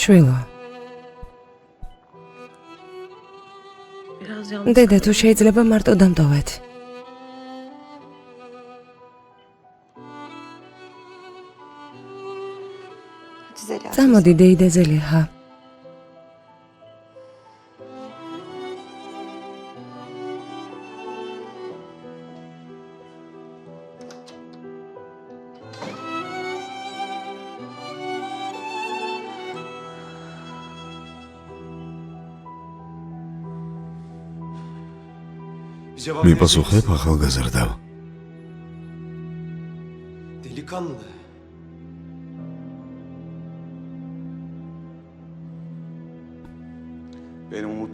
შვილო. დედა თუ შეიძლება მარტო დამტოვეთ. წამოდი დეიდა ზელიხა. მიპასუხებ ახალგაზრდავ.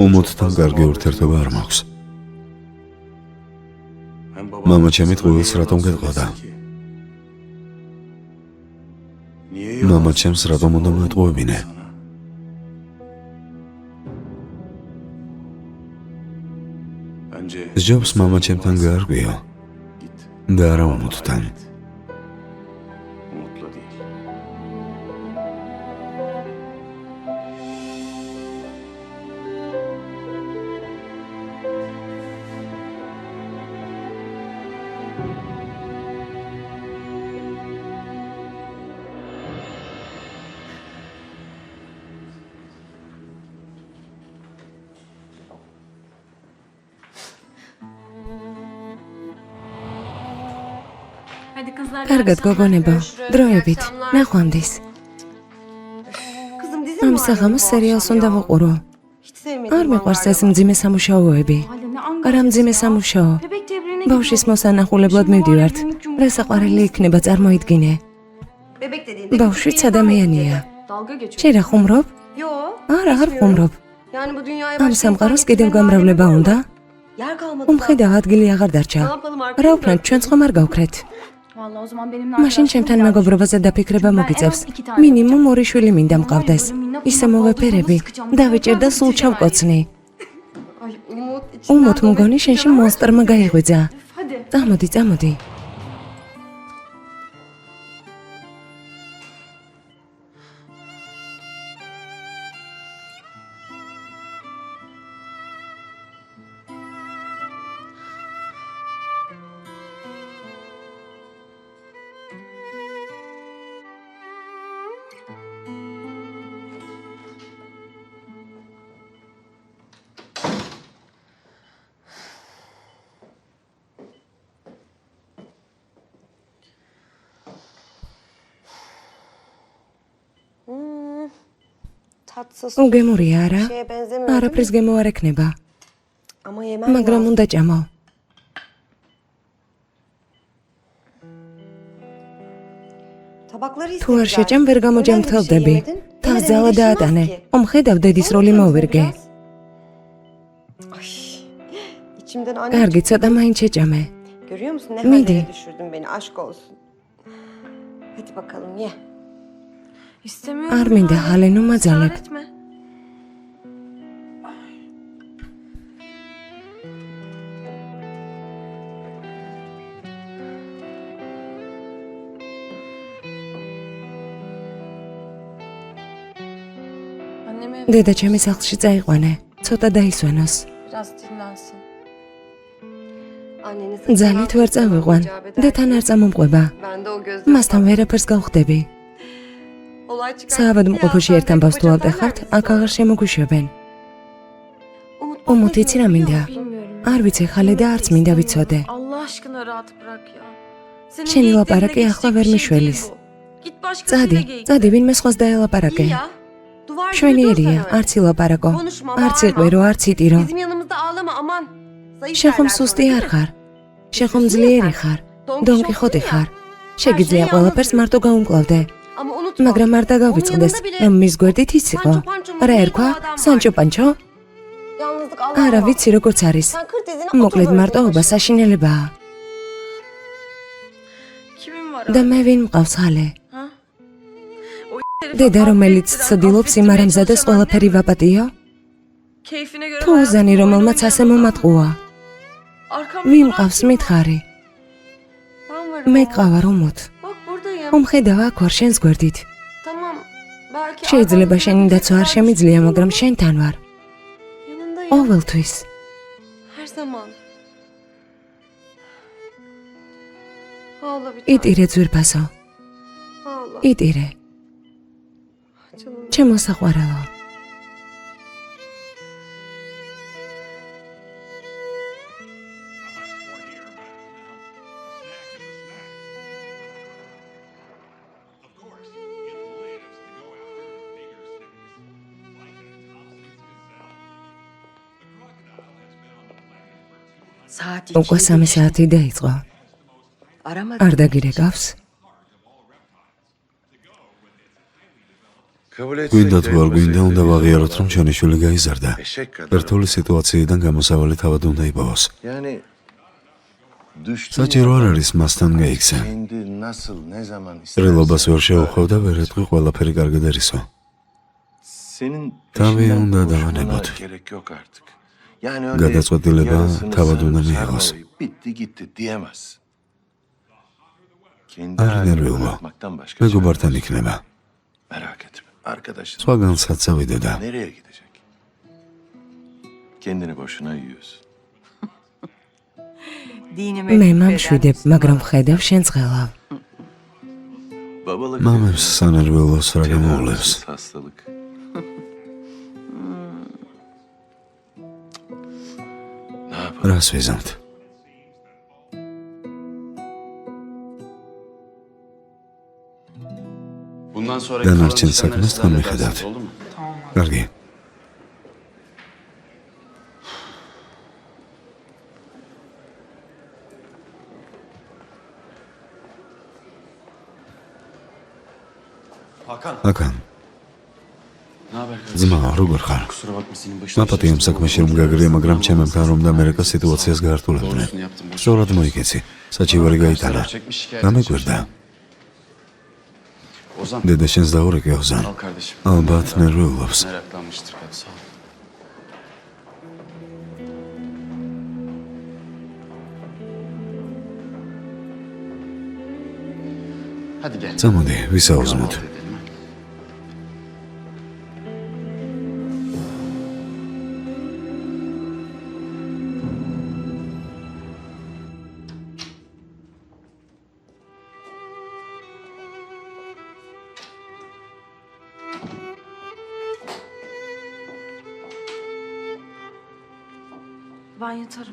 უმოდთან კარგი ურთიერთობა არ მაქვს. მამაჩემი ტყუილს რატომ გეტყოდა? მამაჩემს რატომ უნდა მოეტყუებინე? სჯობს მამაჩემთან გაარკვიო და არა უმოდთან. კარგად გოგონებო, დროებით, ნახვამდის. ამ საღამოს სერიალს უნდა ვუყურო. არ მიყვარს ეს მძიმე სამუშაოები. არა მძიმე სამუშაო. ბავშვის მოსანახულებლად მივდივართ. რა საყვარელი იქნება წარმოიდგინე. ბავშვიც ადამიანია. შენ რა ხუმრობ? არა, არ ხუმრობ. ამ სამყაროს კიდევ გამრავლება უნდა? უმხედავ ადგილი აღარ დარჩა. რა ვქნათ, ჩვენც ხომ არ გავქრეთ? მაშინ ჩემთან მეგობრობაზე დაფიქრება მოგიწევს. მინიმუმ 2 შვილი მინდა მყავდეს. ისე მოვეფერები, დავიჭერ და სულ ჩავკოცნი. უმოთ მგონი შენში მონსტრმა გაიღვიძა. წამოდი, წამოდი. უგემურია არა? არაფრის გემო არ ექნება. მაგრამ უნდა ჭამო. თუ არ შეჭამ, ვერ გამოჯამრთელდები. თავს ძალა დაატანე. ხედავ დედის როლი მოვირგე. კარგი, ცოტა მაინც შეჭამე. მიდი. არ მინდა ჰალენო მაძალებ. დედა ჩემი სახლში წაიყვანე, ცოტა დაისვენოს. ძალით ვერ წავიყვან და თან არ წამომყვება. მასთან ვერაფერს გავხდები. საავადმყოფოში ერთ ამბავს თუ ავტეხავთ, აქ აღარ შემოგვიშვებენ. უმოთ იცი რა მინდა? არ ვიცი ხალე და არც მინდა ვიცოდე. შენი ლაპარაკი ახლა ვერ მიშველის. წადი, ვინმე სხვას დაელაპარაკე. მშვენიერია, არც ილაპარაკო, არც იყვირო, არც იტირო. შენ ხომ სუსტი არ ხარ? შენ ხომ ძლიერი ხარ? დონ კიხოტი ხარ? შეგიძლია ყველაფერს მარტო გაუმკლავდე. მაგრამ არ დაგავიწყდეს, მის გვერდით ის იყო. რა ერქვა? სანჩო პანჩო? არა ვიცი როგორც არის. მოკლედ მარტოობა საშინელებაა. და მე ვინ მყავს ხალე? დედა რომელიც ცდილობს იმ არამზადეს ყველაფერი ვაპატიო? თუ უზანი რომელმაც ასე მომატყუა? ვინ მყავს მითხარი? მე ყავარ უმოთ. ხედავ აქ ვარ შენს გვერდით. შეიძლება შენი დაცვა არ შემიძლია, მაგრამ შენთან ვარ. ყოველთვის. იტირე ძვირფასო. იტირე. ჩემო საყვარელო. უკვე 3 საათი დაიწყო. არ დაგირეკავს? გვინდა თუ არ გვინდა, უნდა ვაღიაროთ, რომ ჩვენი შვილი გაიზარდა. ერთეული სიტუაციიდან გამოსავალი თავად უნდა იპოვოს. საჭირო არ არის მასთან გაიქცე. ტრილობას ვერ შეუხვევ და ვერ ეტყვი ყველაფერი კარგად ერისო. თავი უნდა დავანებოთ. გადაწყვეტილება თავად უნდა მიიღოს. არ ნერვიულო. მეგობართან იქნება. სხვაგანსაც წავიდე და მე მამშვიდებ, მაგრამ ხედავ შენ ცხელავ. მამებს სანერვიულოს რა გამოვლევს. რას ვიზამთ? განარჩენ საქმეს თან მიხედავთ. კარგი. აკან. ძმა, როგორ ხარ? მაპატიამ საქმეში რომ გაგრია, მაგრამ ჩემებთან რომ და სიტუაციას გაართულებდნენ. სწორად მოიგეცი. საჩივარი გაიტანა. გამეკვირდა. დედა შენს დაურეკე ოზან. ალბათ ნერვიულობს. წამოდი, ვისაუზმოთ.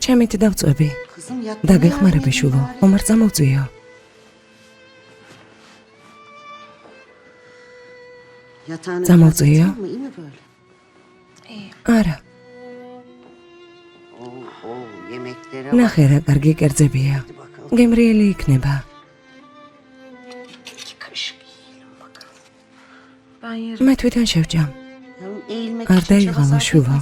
ჩემით დავწვევი. დაგეხმარები შულო, ხომ არ წამოვწვიო? წამოვწვიო? არა. ნახე რა კარგი კერძებია. გემრიელი იქნება. მე თვითონ შევჭამ. არ დაიღალო შულო.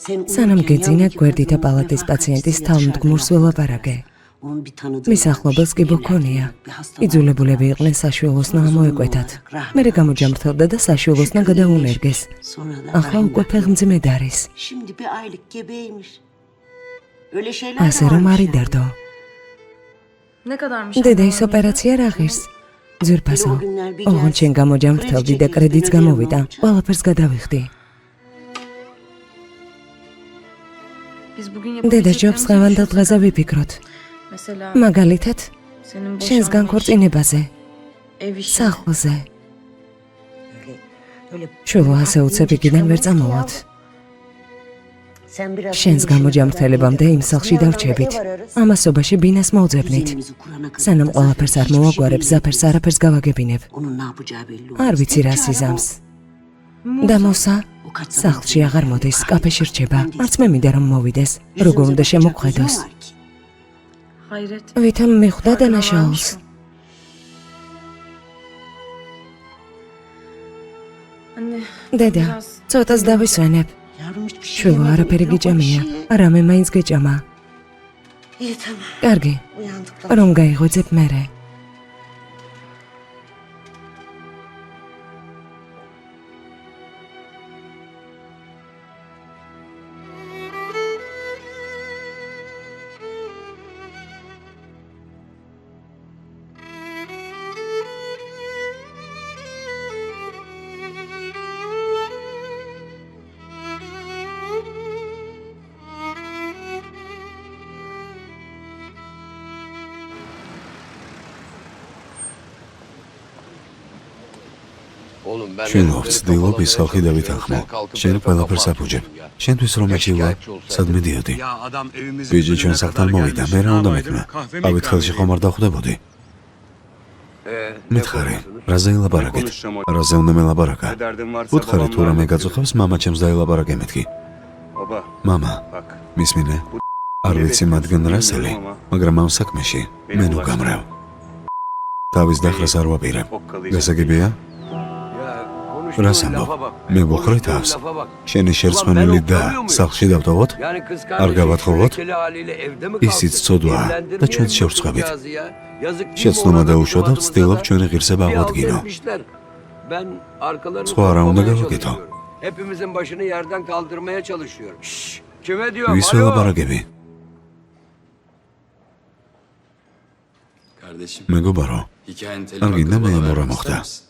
სანამ გეძინა გვერდითა პალატის პაციენტის თავმდგმურს ველაპარაკე. მის ახლობელს კი ბოქონია. იძულებულები იყვნენ საშუალოსნა ამოეკვეთათ. მერე გამოჯამრთელდა და საშუალოსნა გადაუნერგეს. ახლა უკვე ფეხმძიმედ არის. ასე რომ არ იდარდო. დედა ის ოპერაცია რა ღირს? ძვირფასო, ოღონდ შენ გამოჯამრთელდი და კრედიტს გამოვიდა. ყველაფერს გადავიხდი. დედა ჯობს ღევანდელ დღეზე ვიფიქროთ. მაგალითად, შენს განქორწინებაზე, სახლზე. შულო ასე უცებიგიდან ვერ წამოვად. შენს გამოჯამრთელებამდე იმ სახლში დავრჩებით. ამასობაში ბინას მოვძებნით. სანამ ყველაფერს არ მოვაგვარებ, ზაფერს არაფერს გავაგებინებ. არ ვიცი რა სიზამს. დამოსა, სახლში აღარ მოდის, კაფეში რჩება. არც მე მინდა რომ მოვიდეს. როგორ უნდა შემოგხედოს? ვითომ მიხვდა დანაშაულს. დედა, ცოტას დავისვენებ. შულო, არაფერი გიჭამია. არამე მაინც გეჭამა. კარგი, რომ გაიღვიძებ მერე. შენო ვცდილობ ის ხალხი დავითანხმო. შენ ყველაფერს აფუძებ. შენთვის რომ ეჩილა, სად მიდიოდი? ბიჭი ჩვენ სახლთან მოვიდა, მე რა უნდა მეთქმა? ავით ხელში ხომ არ დახვდებოდი? მითხარი, რაზე ელაპარაკეთ? რაზე უნდა მელაპარაკა? უთხარი თუ რამე გაწუხებს, მამა ჩემს დაელაპარაკე მეთქი. მამა, მისმინე? არ ვიცი მათგან რასელი, მაგრამ ამ საქმეში მე ნუ გამრავ. თავის დახრას არ ვაპირებ. გასაგებია? რას ამბობ? მე ვოხრე თავს. შენი შერცმენილი და სახლში დავტოვოთ? არ გავათხოვოთ? ისიც ცოდვაა და ჩვენც შევრცხვებით. შეცდომა დაუშვა და ვცდილობ ჩვენი ღირსება აღვადგინო. Სხვა რა უნდა გავაკეთო? Hepimizin başını yerden kaldırmaya çalışıyorum. Kime diyor? ვის ველაპარაკები? Kardeşim, მეგობარო, hikayenin არ telif გინდა hakkı მე bana ამ რა vermek მოხდა? ister misin?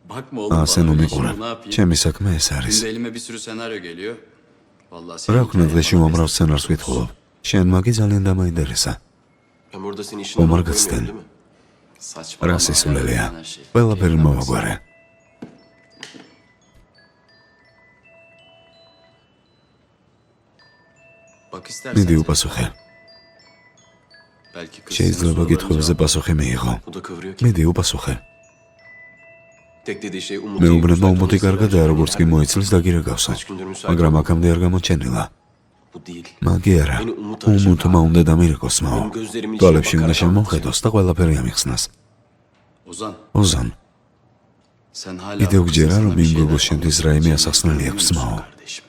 Bakma oğlum ასე ნუ bana, ben მიყურე. şimdi ne yapayım? ჩემი საქმე ეს არის. Şimdi elime bir sürü senaryo geliyor. Vallahi რა senin ქნა hikayen დღეში უამრავ სცენარს ვითხოვობ. შენ მაგი ძალიან დამაინტერესა. Ben burada senin işine Omar bakmıyorum Gıts'ten. değil mi? saçmalama. რა სისულელია? Her şey. ყველაფერი მოვაგვარე. Bak istersen მიდი sen- უპასუხე. Belki kız შეიძლება senin გითხოვებზე sorularını პასუხი მიიღო. O da kıvırıyor ki. მიდი უპასუხე. Tek dediği şey Umut'u მეუბნება უმოდი yükseltmesi კარგადაა, lazım. როგორც კი მოიცილს დაგირეკავსო. მაგრამ აქამდე არ გამოჩენილა. Bu değil. მაგი არა. უმუთმა უნდა დამირეკოს მაო. თვალებში უნდა შემოხედოს და ყველაფერი ამიხსნას. Ozan, ოზან, sen hala კიდევ kızın გჯერა, sana რომ bir იმ şeyler გოგოს შენთვის რაიმე anlatacağını ასახსნელი düşünüyor აქვს musun მაო. kardeşim?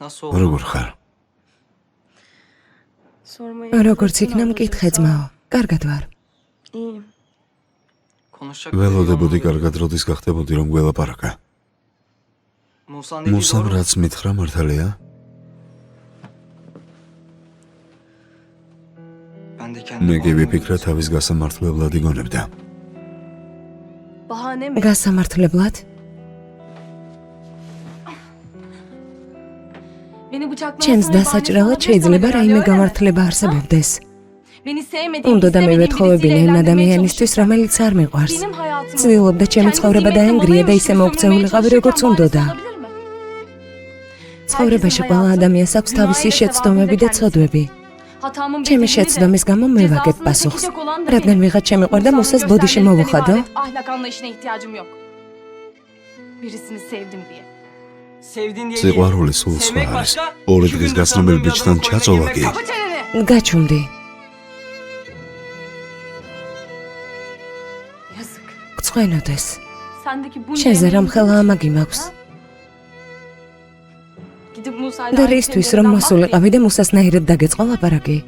როგორ ხარ? როგორც იქნა მკითხე ძმაო, კარგად ვარ. ველოდებოდი კარგად როდის გახდებოდი რომ გველაპარაკა. მუსამ რაც მითხრა მართალია? მე კი ვიფიქრე თავის გასამართლებლად იგონებდა. გასამართლებლად ჩემს დასაჭრელად შეიძლება რაიმე გამართლება არსებობდეს. უნდა და მივეთხოვებინა იმ ადამიანისთვის, რომელიც არ მიყვარს. ცდილობდა ჩემი ცხოვრება დაენგრია და ისე მოუქცეულიყავი, როგორც უნდოდა. ცხოვრებაში ყველა ადამიანს აქვს თავისი შეცდომები და ცოდვები. ჩემი შეცდომის გამო მე ვაგებ პასუხს. რადგან ვიღაც შემიყვარდა მუსას ბოდიში მოვუხადო? სიყვარული სულ სხვა არის. ორი დღის გაცნობილ ბიჭთან ჩაწოლა კი. გაჩუმდი. გწვენოდეს. შენზე რამ ხელა ამაგი მაქვს. და რისთვის რომ მოსულიყავი და მუსასნაირად დაგეწყო ლაპარაკი.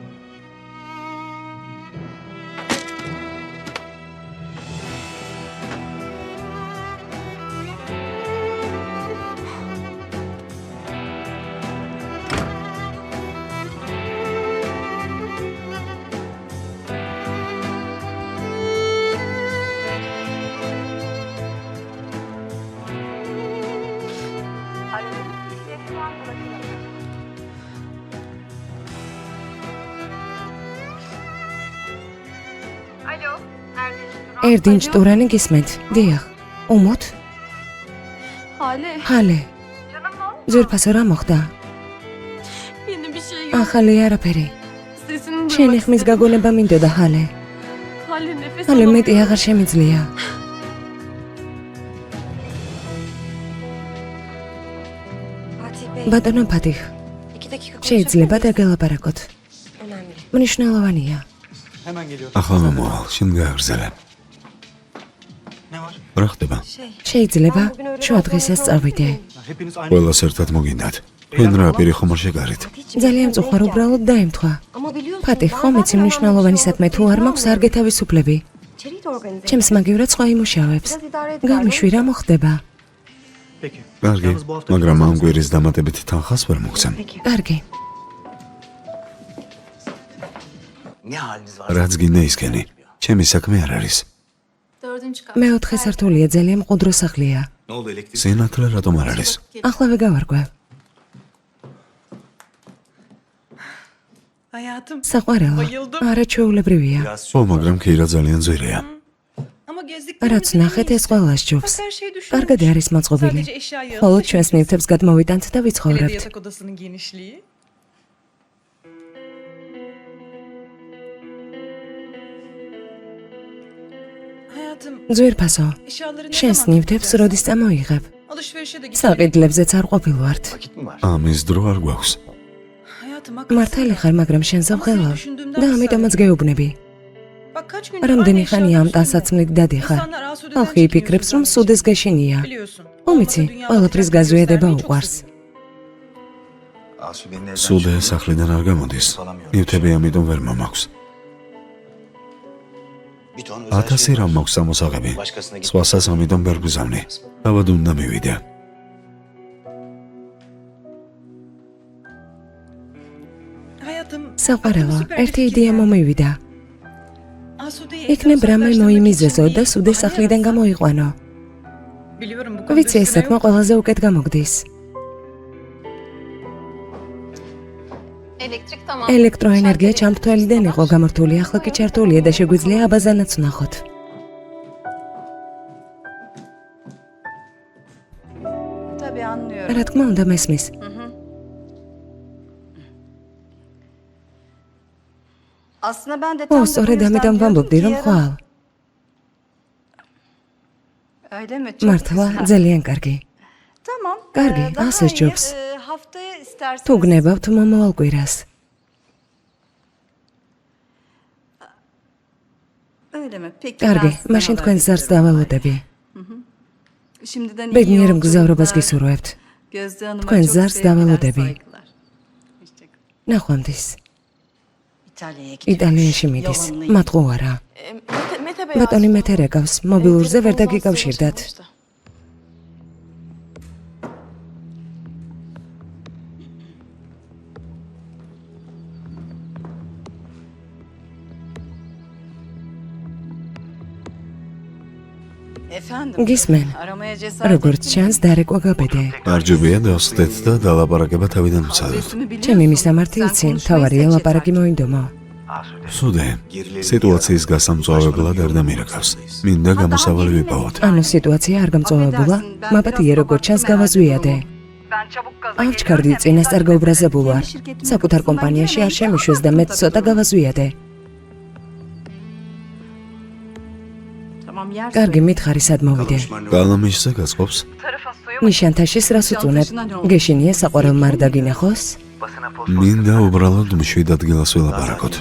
ერდინჯ ტურანი გისმენთ? დიახ. უმოთ? ჰალე. ძვირფასო რა მოხდა? ახალი არაფერი. შენი ხმის გაგონება მინდოდა ჰალე. ჰალე მეტი აღარ შემიძლია. ბატონო ფათიხ, შეიძლება დაგელაპარაკოთ? მნიშვნელოვანია. ახლა მომავალ, შენ გააგრძელე. რა ხდება? შეიძლება შუა დღესაც წავიდე. ყველას ერთად მოგინდათ. თქვენ რა პირი ხომ არ შეგარით? ძალიან წუხარ უბრალოდ დაემთხვა. ფათიხ, ხომ იცი მნიშვნელოვანი საქმე თუ არ მაქვს არ გეთავისუფლები. ჩემს მაგივრად სხვა იმუშავებს. გამიშვი რა მოხდება? კარგი, მაგრამ ამ გვირის დამატებით თანხას ვერ მოგცემ. კარგი. რაც გინდა ისქენი. ჩემი საქმე არ არის. მეოთხე სართულია ძალიან მყუდრო სახლია. სინათლე რატომ არ არის? ახლავე გავარკვე. საყვარელო, არაჩვეულებრივია. ო, მაგრამ ქირა ძალიან ძვირია. რაც ნახეთ ეს ყველას ჯობს. კარგად არის მოწყობილი. ხოლო ჩვენს ნივთებს გადმოვიტანთ და ვიცხოვრებთ. ძვირფასო, შენს ნივთებს როდის წამოიღებ? საყიდლებზეც არ ყოფილვართ. ამის დრო არ გვაქვს. მართალი ხარ, მაგრამ შენზე ვღელავ და ამიტომაც გეუბნები. რამდენი ხანია ამ ტანსაცმლით დადიხარ? ხალხი იფიქრებს, რომ სუდეს გეშინია. ომიცი, ყველაფრის გაზვიადება უყვარს. სუდე სახლიდან არ გამოდის. ნივთები ამიტომ ვერ მომაქვს. 1000 რამ მაქვს სამოსაღები. სხვასაც ამიტომ ვერ გვზავნი. თავად უნდა მივიდე. საყვარელო, ერთი იდეა მომივიდა. იქნებ რამე მოიმიზეზო და სუდე სახლიდან გამოიყვანო. ვიცი ეს საქმე ყველაზე უკეთ გამოგდის. ელექტროენერგია ჩამრთველიდან იყო გამორთული, ახლა კი ჩართულია და შეგვიძლია აბაზანაც ვნახოთ. რა თქმა უნდა მესმის. ო, სწორედ ამიტომ ვამბობდი, რომ ხვალ. მართლა, ძალიან კარგი. კარგი, ასე ჯობს. თუ გნებავთ მომავალ კვირას. კარგი, მაშინ თქვენ ზარს დავალოდები. ბედნიერ მგზავრობას გისურვებთ. თქვენ ზარს დავალოდები. ნახვამდის. იტალიაში მიდის, მატყუარა. ბატონი მეთე რეკავს, მობილურზე ვერ დაგიკავშირდათ. გისმენ. როგორც ჩანს, დარეკვა გაბედე. არჯობია დავსხდეთ და დალაპარაკება თავიდან ვცადოთ. ჩემი მისამართი იცი, თავარია ლაპარაკი მოინდომო. სუდე, სიტუაციის გასამწვავებლად არ დამირეკავს. მინდა გამოსავალი ვიპოვოთ. ანუ სიტუაცია არ გამწვავებულა, მაბატია როგორც ჩანს გავაზვიადე. ავჩქარდი წინასწარ გაუბრაზებულ ვარ. საკუთარ კომპანიაში არ შემიშვეს და მეც ცოტა გავაზვიადე. კარგი, მითხარი სად მოვიდე? კალამიშზე გაწყობს? ნიშანთაშის რას უწუნებ? გეშინია საყვარელ მარდა გინახოს? მინდა უბრალოდ მშვიდ ადგილას ველაპარაკოთ.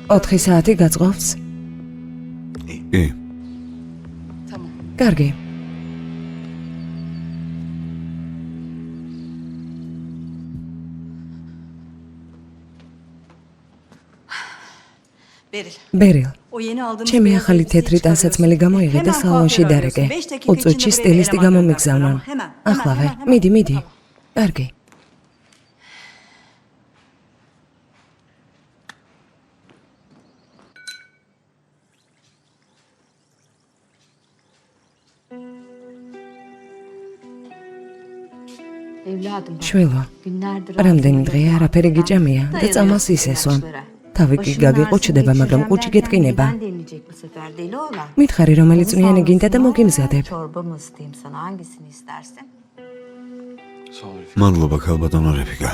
4 საათი გაწყობს? კი, კარგი. ბერილ, ჩემი ახალი თეთრი ტანსაცმელი გამოიღე და სალონში დარეკე. 5 წუთში სტილისტი გამომიგზავნონ. ახლავე, მიდი. კარგი. შვილო, რამდენი დღეა არაფერი გიჭამია და წამალს ისესვამ. თავი კი გაგიყუჩდება, მაგრამ ყუჩი გეტკინება. მითხარი რომელი წვნიანი გინდა და მოგიმზადებ. მადლობა ქალბატონო რეფიკა.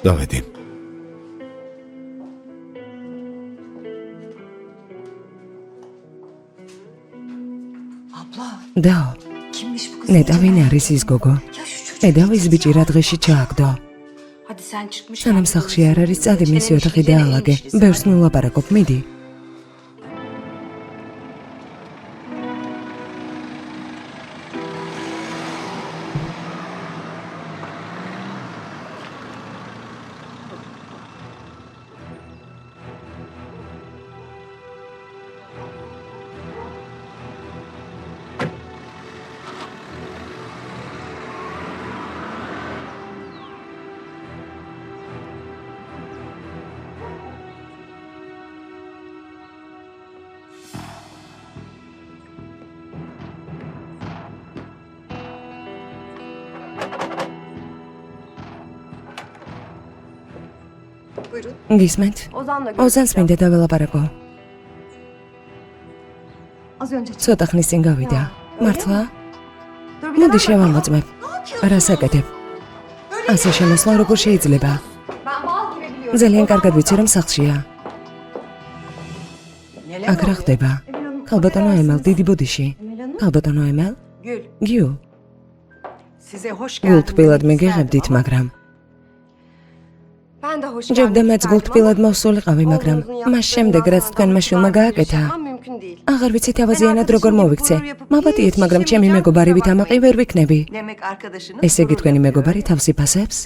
დავედი. დაო, ნეტა ვინ არის ის გოგო? ედავის ბიჭი რა დღეში ჩააგდო. სანამ სახლში არ არის წადი მისი ოთახი დაალაგე. ბევრს ნულაპარაკობ, მიდი. გისმენთ? ოზანს მინდა დაველაპარაკო. ცოტა ხნის წინ გავიდა. მართლა? მოდი შევამოწმებ. რას აკეთებ? ასე შემოსვლა როგორ შეიძლება? ძალიან კარგად ვიცი, რომ სახლშია. აქ რა ხდება? ქალბატონო ემელ, დიდი ბოდიში. ქალბატონო ემელ? გიუ. გულთბილად მიგიღებდით, მაგრამ ჯობდა მეც გულთბილად მოვსულიყავი, მაგრამ მას შემდეგ, რაც თქვენმა შვილმა გააკეთა, აღარ ვიცი თავაზიანად როგორ მოვიქცე. მაბატიეთ, მაგრამ ჩემი მეგობარი ვით ამაყი ვერ ვიქნები. ესე იგი თქვენი მეგობარი თავს იფასებს?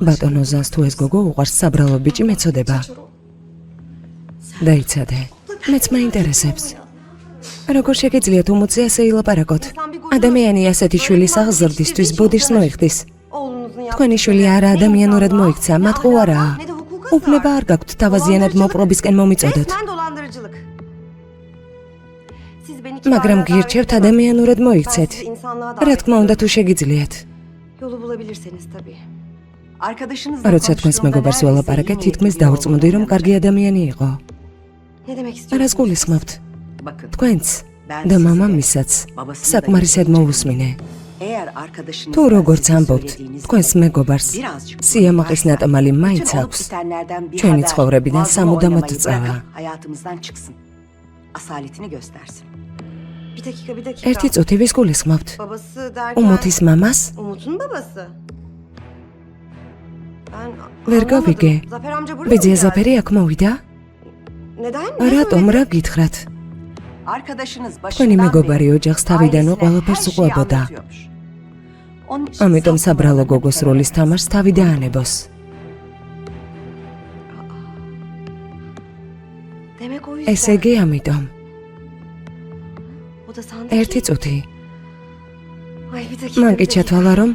ბატონ ოზანს თუ ეს გოგო უყვარს, საბრალო ბიჭი მეწოდება. დაიცადე, მეც მაინტერესებს. როგორ შეგიძლიათ უმოწე ასე ილაპარაკოთ? ადამიანი ასეთი შვილის აღზრდისთვის ბოდიშს მოიხდის. თქვენი შვილი არა ადამიანურად მოიქცა, მათ ყო არაა. უფლება არ გაქვთ თავაზიანად მოპყრობისკენ მომიწოდოთ. მაგრამ გირჩევთ ადამიანურად მოიქცეთ. რა თქმა უნდა თუ შეგიძლიათ. როცა თქვენს მეგობარს ველაპარაკეთ, თითქმის დავწმუნდი, რომ კარგი ადამიანი იყო. რას გულისხმობთ? თქვენც და მამამისაც საკმარისად მოვუსმინე. თუ როგორც ამბობთ, თქვენს მეგობარს სიამაყის ნატამალი მაინც აქვს. ჩვენი ცხოვრებიდან სამუდამოდ წავა. ერთი წუთი ვის გულისხმობთ? უმოთის მამას? ვერ გავიგე. ბიძია ზაფერი აქ მოვიდა? რატომ, რა გითხრათ? თქვენი მეგობარი ოჯახს თავიდანვე ყველაფერს უყვებოდა. ამიტომ საბრალო გოგოს როლის თამაშს თავი დაანებოს. ესე იგი ამიტომ. ერთი წუთი. მან კი ჩათვალა, რომ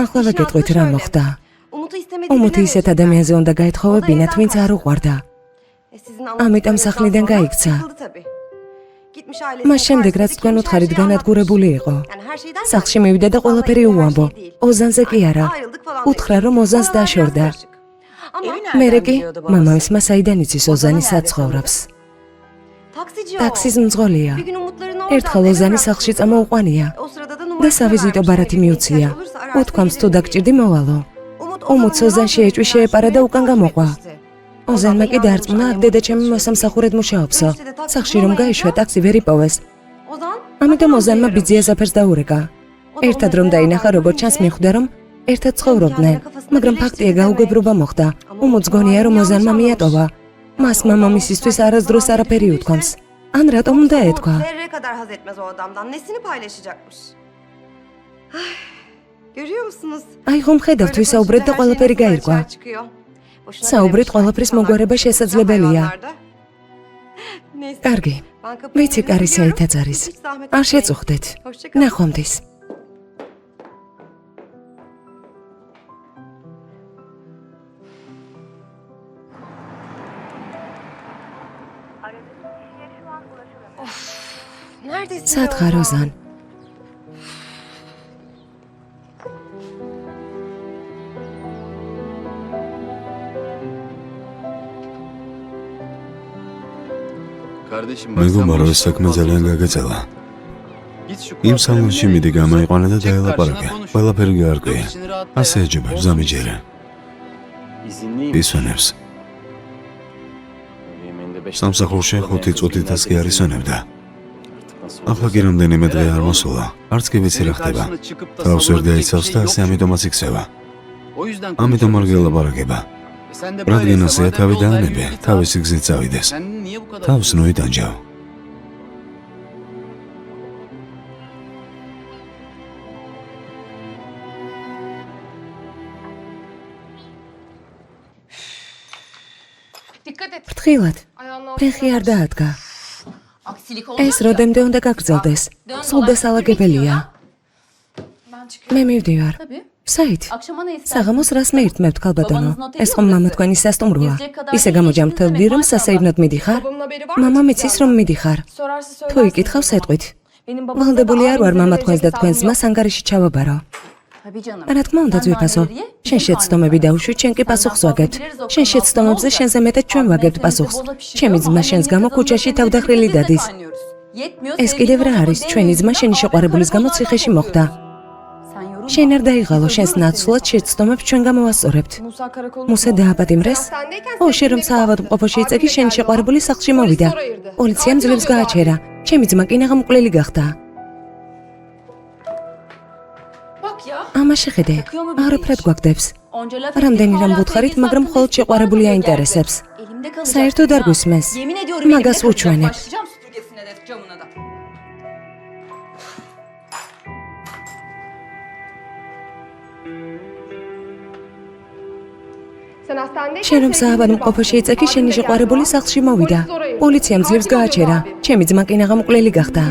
ახლა ვეკითხოთ რა მოხდა. უმუთი ისეთ ადამიანზე უნდა გაეთხოვებინათ, ვინც არ უყვარდა. ამიტომ სახლიდან გაიქცა. მას შემდეგ, რაც თქვენ უთხარით განადგურებული იყო, სახლში მივიდა და ყველაფერი უამბო. ოზანზე კი არა. უთხრა, რომ ოზანს დაშორდა. მერე კი მამამისმა საიდან იცის ოზანი საცხოვრობს. ტაქსის მძღოლია. ერთხელ ოზანი სახლში წამოუყვანია და სავიზიტო ბარათი მიუცია. უთქვამს თუ დაგჭირდი მოვალო. უმუთს ოზანში ეჭვი შეეპარა და უკან გამოყვა. ოზანმა კი დაარწმუნა, აქ დედაჩემი მოსამსახურედ მუშაობსო. სახლში რომ გაიშვა, ტაქსი ვერ იპოვეს. ამიტომ ოზანმა ბიძია ზაფერს დაურეკა. ერთად რომ დაინახა, როგორც ჩანს მიხვდა, რომ ერთად ცხოვრობდნენ, მაგრამ ფაქტია გაუგებრობა მოხდა. უმოც გონია, რომ ოზანმა მიატოვა. მას მამამისისთვის არასდროს არაფერი უთქვამს. ან რატომ უნდა ეთქვა? Zerre kadar haz etmez o adamdan. Nesini paylaşacakmış? Görüyor musunuz? აი ხომ ხედავთ, ვისაუბრეთ და ყველაფერი გაირკვა. საუბრით ყველაფრის მოგვარება შესაძლებელია. კარგი. ვიცი, კარი საითაც არის. არ შეწუხდეთ. ნახვამდის. Neredesin? სათხარ ოზან. Kardeşim მეგონა რომ ეს საქმე ძალიან გაგეწელა. იმ სალონში მიდი გამოიყვანა და დაელაპარაკე. ყველაფერი გაარკვია. ასე ეჯებებს ამიჯერე. ისვენებს. სამსახურში 5 წუთითაც კი არ ისვენებდა. ახლა კი რამდენიმე დღე არ მოსულა. არც კი ვიცი რა ხდება. თავს ვერ დაიცავს და ასე ამიტომაც იქცევა. ამიტომ არ გელაპარაკება. რადგან ასეა თავი დაანებე, თავისი გზით წავიდეს. თავს ნოიდანჯავ. ფრთხილად. ფეხი არ დაადგა. ეს როდემდე უნდა გაგრძელდეს. სულ დასალაგებელია. მე მივდივარ. საით? საღამოს რას მეირთმევთ, ქალბატონო? ეს ხომ მამა თქვენი სასტუმროა. ისე გამოჯამრთელდი, რომ სასეირნოდ მიდიხარ? მამა მიცის, რომ მიდიხარ. თუ იკითხავს, ეტყვით. ვალდებული არ ვარ მამა თქვენს და თქვენს ძმას ანგარიში ჩავაბარო. რა თქმა უნდა, ძვირფასო. შენ შეცდომები დაუშვი, ჩვენ კი პასუხს ვაგებთ. შენ შეცდომებზე შენზე მეტად ჩვენ ვაგებთ პასუხს. ჩემი ძმა შენს გამო ქუჩაში თავდახრილი დადის. ეს კიდევ რა არის? ჩვენი ძმა შენი შეყვარებულის გამო ციხეში მოხვდა. შენ არ დაიღალო, შენს ნაცვლად შეცდომებს ჩვენ გამოვასწორებთ. მუსა დააპატიმრეს? შენ რომ საავადმყოფოში იწეგი, შენი შეყვარებული სახლში მოვიდა. პოლიციამ ძვლებს გააჩერა. ჩემი ძმა კი ნაღმკვლელი გახდა. ამა შეხედე, არაფრად გვაგდებს. რამდენი რამ ვუთხარით, მაგრამ მხოლოდ შეყვარებული აინტერესებს. საერთოდ არ გვისმენს. მაგას ვუჩვენებ. შენ რომ საავადმყოფოში იწეგი, შენი შეყვარებული სახლში მოვიდა. პოლიციამ ძვლებს გააჩერა. ჩემი ძმა კი ნაღმკვლელი გახდა.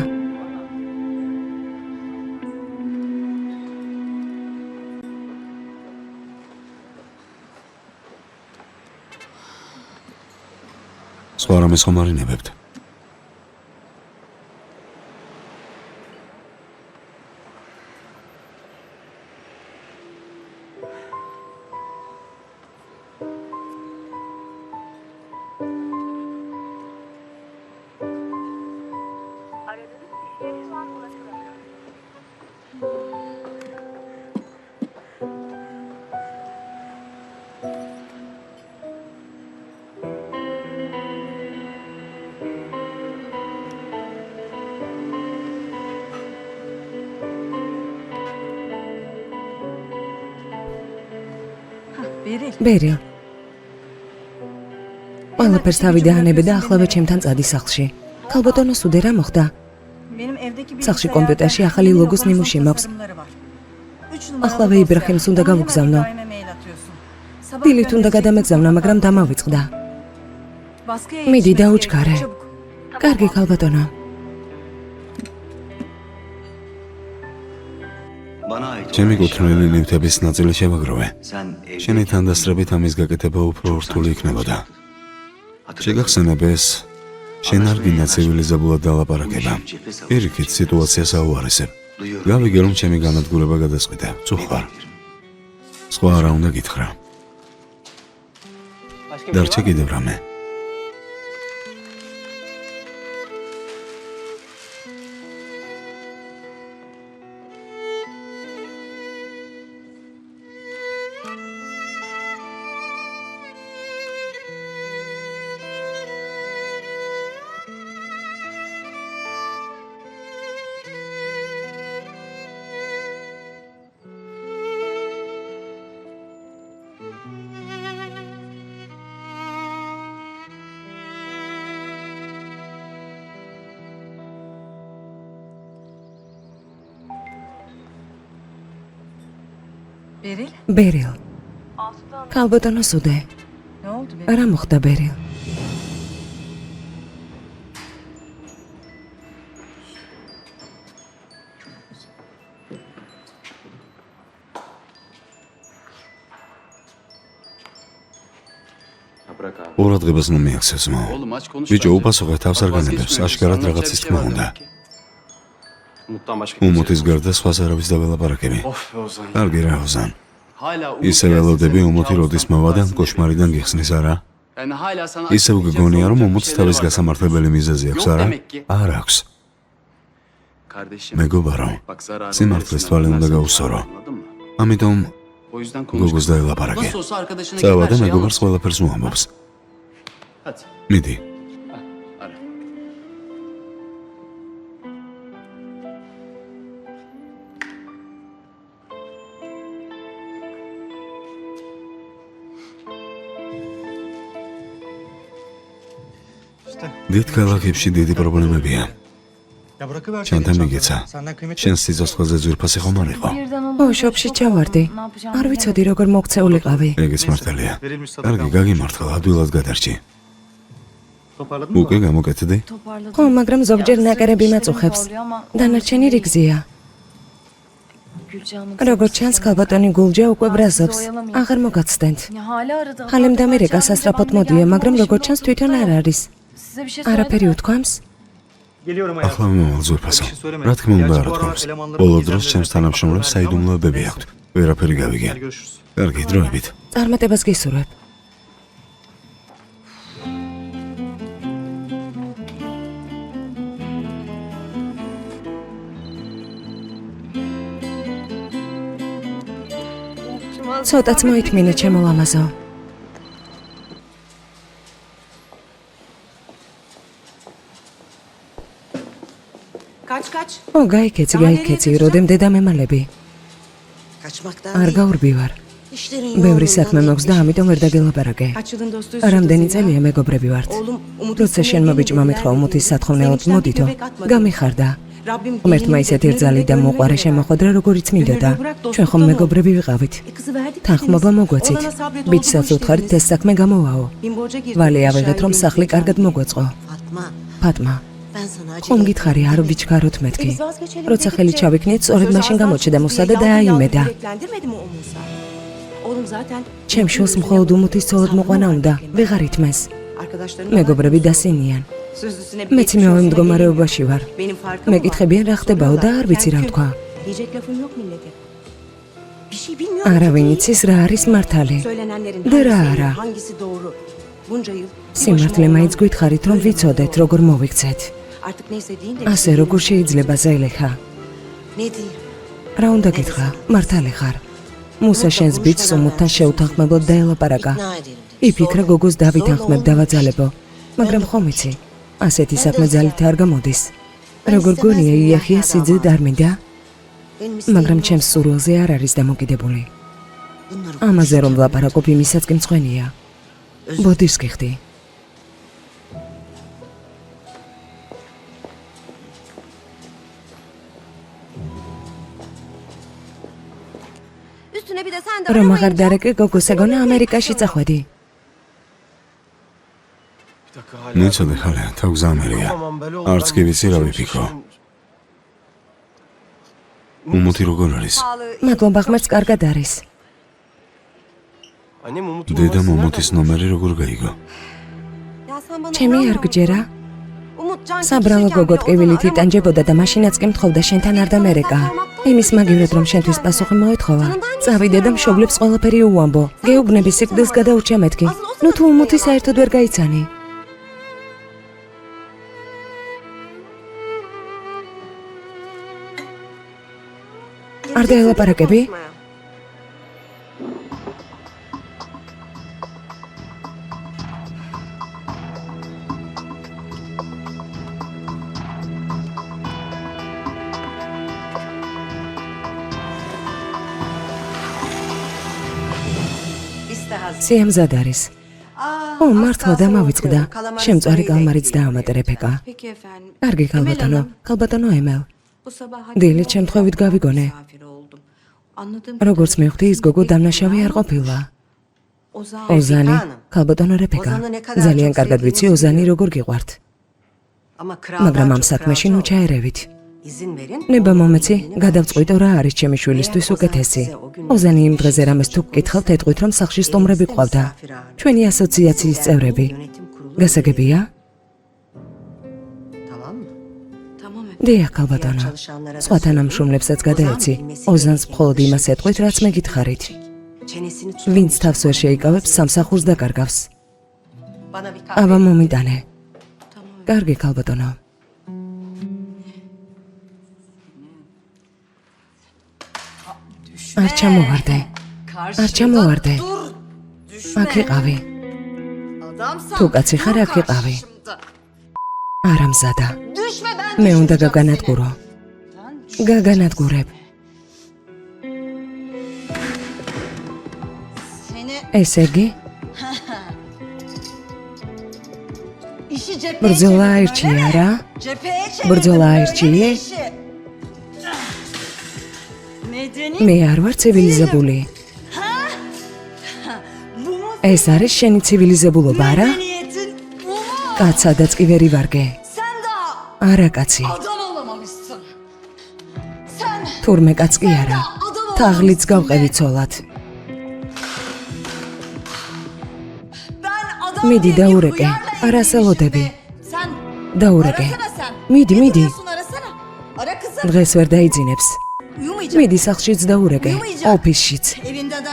სხვა რამეს ხომ არ ინებებთ? ბერილ. ყველაფერს თავი დაანებე დაახლავე ჩემთან წადი სახლში. ქალბატონო სუდე რა მოხდა? სახლში კომპიუტერში ახალი ლოგოს ნიმუში მაქვს. ახლავე იბრაჰიმს უნდა გავუგზავნო. დილით უნდა გადამეგზავნა, მაგრამ დამავიწყდა. მიდი დაუჩქარე. კარგი ქალბატონო. ჩემი კუთვნილი ნივთების ნაწილი შევაგროვე. შენი თანდასწრებით ამის გაკეთება უფრო რთული იქნებოდა. შეგახსენებ ეს შენ არ გინდა ცივილიზებულად დალაპარაკება. პირიქით სიტუაციას აუარესებ. გავიგე რომ ჩემი განადგურება გადასყიდა. წუხარ. სხვა არა უნდა გითხრა. დარჩა კიდევ რამე. ბერილ. ქალბატონო სუდე. რა მოხდა ბერილ? ყურადღებას ნუ მიაქცევს მო. ბიჭო უპასუხე თავს არ განებებს, აშკარად რაღაცის თქმა უნდა. უმოთის გარდა სხვას არავის დაველაპარაკები. კარგი რა ოზან. ისე ველოდები უმოთი როდის მოვა და კოშმარიდან გიხსნის არა? ისევ გგონია რომ უმოთს თავის გასამართლებელი მიზეზი აქვს არა? არ აქვს. მეგობარო, სიმართლის თვალი უნდა გაუსორო. ამიტომ გოგოს დაელაპარაკე. წავა და მეგობარს ყველაფერს უამბობს. მიდი. დიდ ქალაქებში დიდი პრობლემებია. შენთან მიგეცა. შენს სიცოცხლეზე ძვირფასი ხომ არ იყო? შოპში ჩავარდი. არ ვიცოდი როგორ მოქცეულიყავი. ეგეც მართალია. კარგი, გაგიმართლა, ადვილად გადარჩი. უკვე გამოკეთდი? ხო, მაგრამ ზოგჯერ ნაკერები მაწუხებს. დანარჩენი რიგზია. როგორც ჩანს, ქალბატონი გულჯა უკვე ბრაზობს. აღარ მოგაცდენთ. ხალემ დამერეკა სასწრაფოდ მოდია, მაგრამ როგორც ჩანს თვითონ არ არის. არაფერი უთქვამს? ახლა მომავალ ზურფასო. რა თქმა უნდა არ უთქვამს. ბოლო დროს ჩემს თანამშრომლებს საიდუმლოებები აქვთ. ვერაფერი გავიგე. კარგი, დროებით. წარმატებას გისურვებ. ცოტაც მოითმინე ჩემო ლამაზო. გაიქეცი, როდემდე დამემალები. არ გაურბივარ. ბევრი საქმე მაქვს და ამიტომ ვერ დაგელაპარაკე. რამდენი წელია მეგობრები ვართ. როცა შენმა ბიჭმა მითხრა უმოთის სათხოვნელად მოდითო, გამიხარდა. ღმერთმა ისეთი რძალი და მოყვარე შემოხვედრა, როგორიც მინდოდა. ჩვენ ხომ მეგობრები ვიყავით. თანხმობა მოგვეცით. ბიჭსაც უთხარით ეს საქმე გამოვაო. ვალი ავიღეთ რომ სახლი კარგად მოგვეწყო. ფატმა. ხომ გითხარი არ ვიჩქაროთ მეთქი. როცა ხელი ჩავიქნით, სწორედ მაშინ გამოჩნდა მოსადა და აიმედა. ჩემ შულს მხოლოდ უმოთის ცოლად მოყვანა უნდა, ვეღარ ითმეს. მეგობრები დასინიან. მეც იმავე მდგომარეობაში ვარ. მეკითხებიან რა ხდებაო და არ ვიცი რა ვთქვა. არავინ იცის რა არის მართალი და რა არა. სიმართლე მაინც გითხარით რომ ვიცოდეთ როგორ მოვიქცეთ. ასე როგორ შეიძლება ზელეხა? რა უნდა გითხრა? მართალი ხარ? მუსა შენს ბიჭს უმოთთან შეუთანხმებლად დაელაპარაკა. იფიქრა გოგოს დავითანხმებ დავაძალებო. მაგრამ ხომ იცი? ასეთი საქმე ძალით არ გამოდის. როგორ გონია იახია სიძე არ მინდა? მაგრამ ჩემს სურვილზე არ არის დამოკიდებული. ამაზე რომ ვლაპარაკობ იმისაც კი მწვენია. ბოდიშს გიხდი. რომ აღარ დარეკე გოგოს ეგონა ამერიკაში წახვედი. ნეცოდე ხალე, თავს ამერია. არც კი ვიცი რა ვიფიქრო. უმუთი როგორ არის? მადლობა ღმერთს კარგად არის. Annem Umut'u დედამ numarasını უმუთის nereden ნომერი როგორ გაიგო? Ya sen bana ჩემი არ გჯერა? Umut can საბრალო გოგო ტკივილით იტანჯებოდა და მაშინაც კი მთხოვდა შენთან არ დამერეკა. იმის მაგივრად რომ შენთვის პასუხი მოეთხოვა. წავიდე და მშობლებს ყველაფერი უამბო. გეუბნები სიკვდილს გადაურჩა მეთქი. ნუ თუ უმუთი საერთოდ ვერ გაიცანი. არ დაელაპარაკები? სიამზად არის. ო, მართლა დამავიწყდა. შემწვარი კალმარიც დაამატე რეფეკა. Peki efendim. კარგი ქალბატონო, ქალბატონო ემელ. Bu sabah დილით შემთხვევით გავიგონე. misafir oldum. Anladığım როგორც მივხვდი, ის გოგო დამნაშავე არ ყოფილა. Ozan ოზანი, ქალბატონო რეფეკა. ძალიან კარგად ვიცი ოზანი როგორ გიყვართ. მაგრამ ამ საქმეში ნუ ჩაერევით. ნება მომეცი, გადავწყვიტო რა არის ჩემი შვილისთვის უკეთესი. ოზანი იმ დღეზე რამეს თუ გკითხავთ, ეტყვით რომ სახლში სტუმრები ყავდა. ჩვენი ასოციაციის წევრები. გასაგებია? tamam efendim. დიახ, ქალბატონო. სხვა თანამშრომლებსაც გადაეცი. ოზანს მხოლოდ იმას ეტყვით, რაც მეკითხარით. ვინც თავს ვერ შეიკავებს, სამსახურს დაკარგავს. აბა მომიტანე. კარგი ქალბატონო. არ ჩამოვარდე. არ ჩამოვარდე. აქ იყავი. თუ კაცი ხარ, აქ იყავი. არა მზადა. მე უნდა გაგანადგურო. გაგანადგურებ. ესე იგი, ბრძოლა აირჩია რა? ბრძოლა აირჩიე? მე არ ვარ ცივილიზებული. ეს არის შენი ცივილიზებულობა რა? კაცადაც კი ვერ ივარგე. არა კაცი. თურმე კაც კი არა. თაღლიც გავყევი ცოლად. მიდი დაურეკე. არასელოდები. დაურეკე. მიდი. დღეს ვერ დაიძინებს. მიდი სახლშიც დაურეკე. ოფისშიც.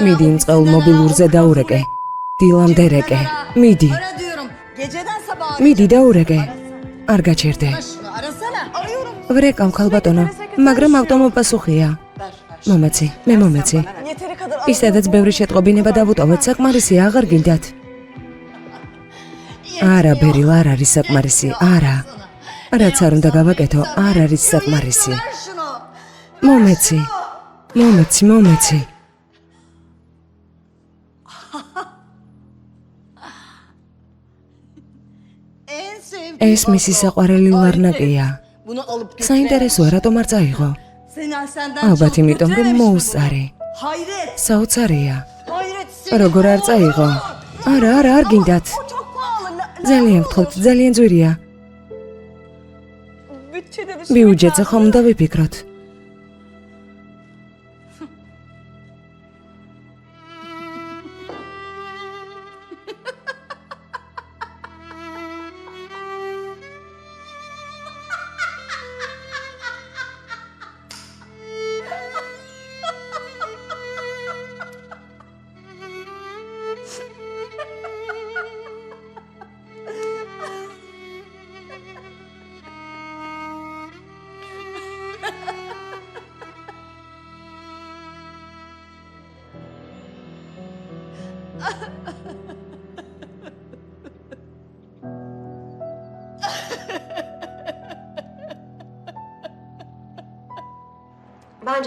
მიდი იმ წყეულ მობილურზე დაურეკე. დილამდე რეკე. მიდი. მიდი დაურეკე. არ გაჩერდე. ვრეკავ ქალბატონო, მაგრამ ავტომობილსუხია. მომეცი, მე მომეცი. ისედაც ბევრი შეტყობინება დავუტოვეთ, საკმარისია, აღარ გინდათ. არა, ბერილ, არ არის საკმარისი, არა. რაც არ უნდა გავაკეთო, არ არის საკმარისი. მომეცი. ეს მისი საყვარელი ლარნაკია. საინტერესოა, რატომ არ წაიღო? ალბათ იმიტომ, რომ მოუსწარი. საოცარია. როგორ არ წაიღო? არა, არ გინდათ. ძალიან გთხოვთ, ძალიან ძვირია. ბიუჯეტზე ხომ უნდა ვიფიქროთ.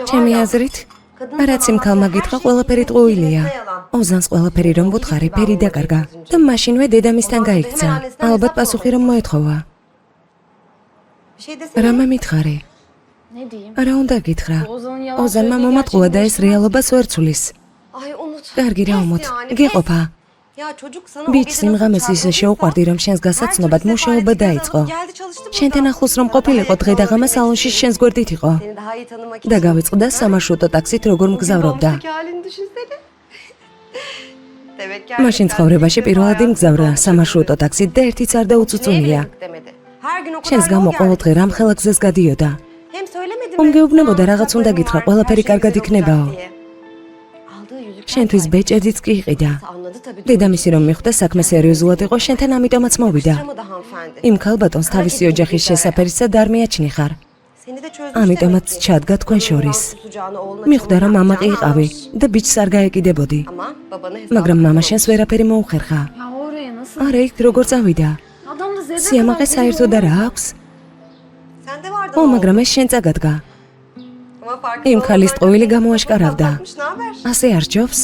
ჩემი აზრით, რაც იმ ქალმა გითხრა, ყველაფერი ტყუილია. ოზანს ყველაფერი რომ ვუთხარი, ფერი დაკარგა და მაშინვე დედამისთან გაიქცა. ალბათ პასუხი რომ მოეთხოვა. რამე მითხარი? რა უნდა გითხრა? ოზანმა მომატყუა და ეს რეალობას ვერ ცulis. კარგი რა უმოთ, გეყოფა. Ya çocuk sana ბიჭს იმ ღამეს ისე შეუყვარდი, რომ შენს გასაცნობად მუშაობა დაიწყო. შენთან ახლოს რომ ყოფილიყო დღე და ღამე სალონში შენს გვერდით იყო Seni daha iyi tanımak და გავიწყდა სამარშრუტო ტაქსით როგორ მგზავრობდა. halini düşünsene. Demek ki მაშინ ცხოვრებაში პირველად იმგზავრა სამარშრუტო ტაქსით და ერთიც არ დაუწუწუნია. demedi. Her gün o kadar შენს გამო yol ყოველდღე რამ ხელაგზეს გადიოდა. Hem söylemedi mi? უმგეუბნებოდა რაღაც უნდა გითხრა, ყველაფერი კარგად იქნებაო. Aldığı yüzük შენთვის ბეჭედიც კი იყიდა. anladı tabii. დედამისი რომ მიხვდა საქმე სერიოზულად იყო, შენთან ამიტომაც მოვიდა. Çamadı hanımefendi. იმ ქალბატონს თავისი ოჯახის შესაფერისად არ მიაჩნიხარ. Seni de çözmüş ამიტომაც demek ki. ჩადგა თქვენ შორის. Susacağını oğluna მიხვდა რომ çabuk მამა კი yapacağını იყავი anlamış. და ბიჭს არ გაეკიდებოდი. Ama babanı მაგრამ მამა შენს ვერაფერი მოუხერხა. Ya oraya nasıl? არა იქ როგორ წავიდა? Adamda zerre სიამაყე საერთოდ არა აქვს? Sende vardı. ო, მაგრამ ეს შენ წაგადგა. Ama farkında იმ ქალის olmadan ტყუილი გამოაშკარავდა. patlatmış, ne haber? ასე არ ჯობს?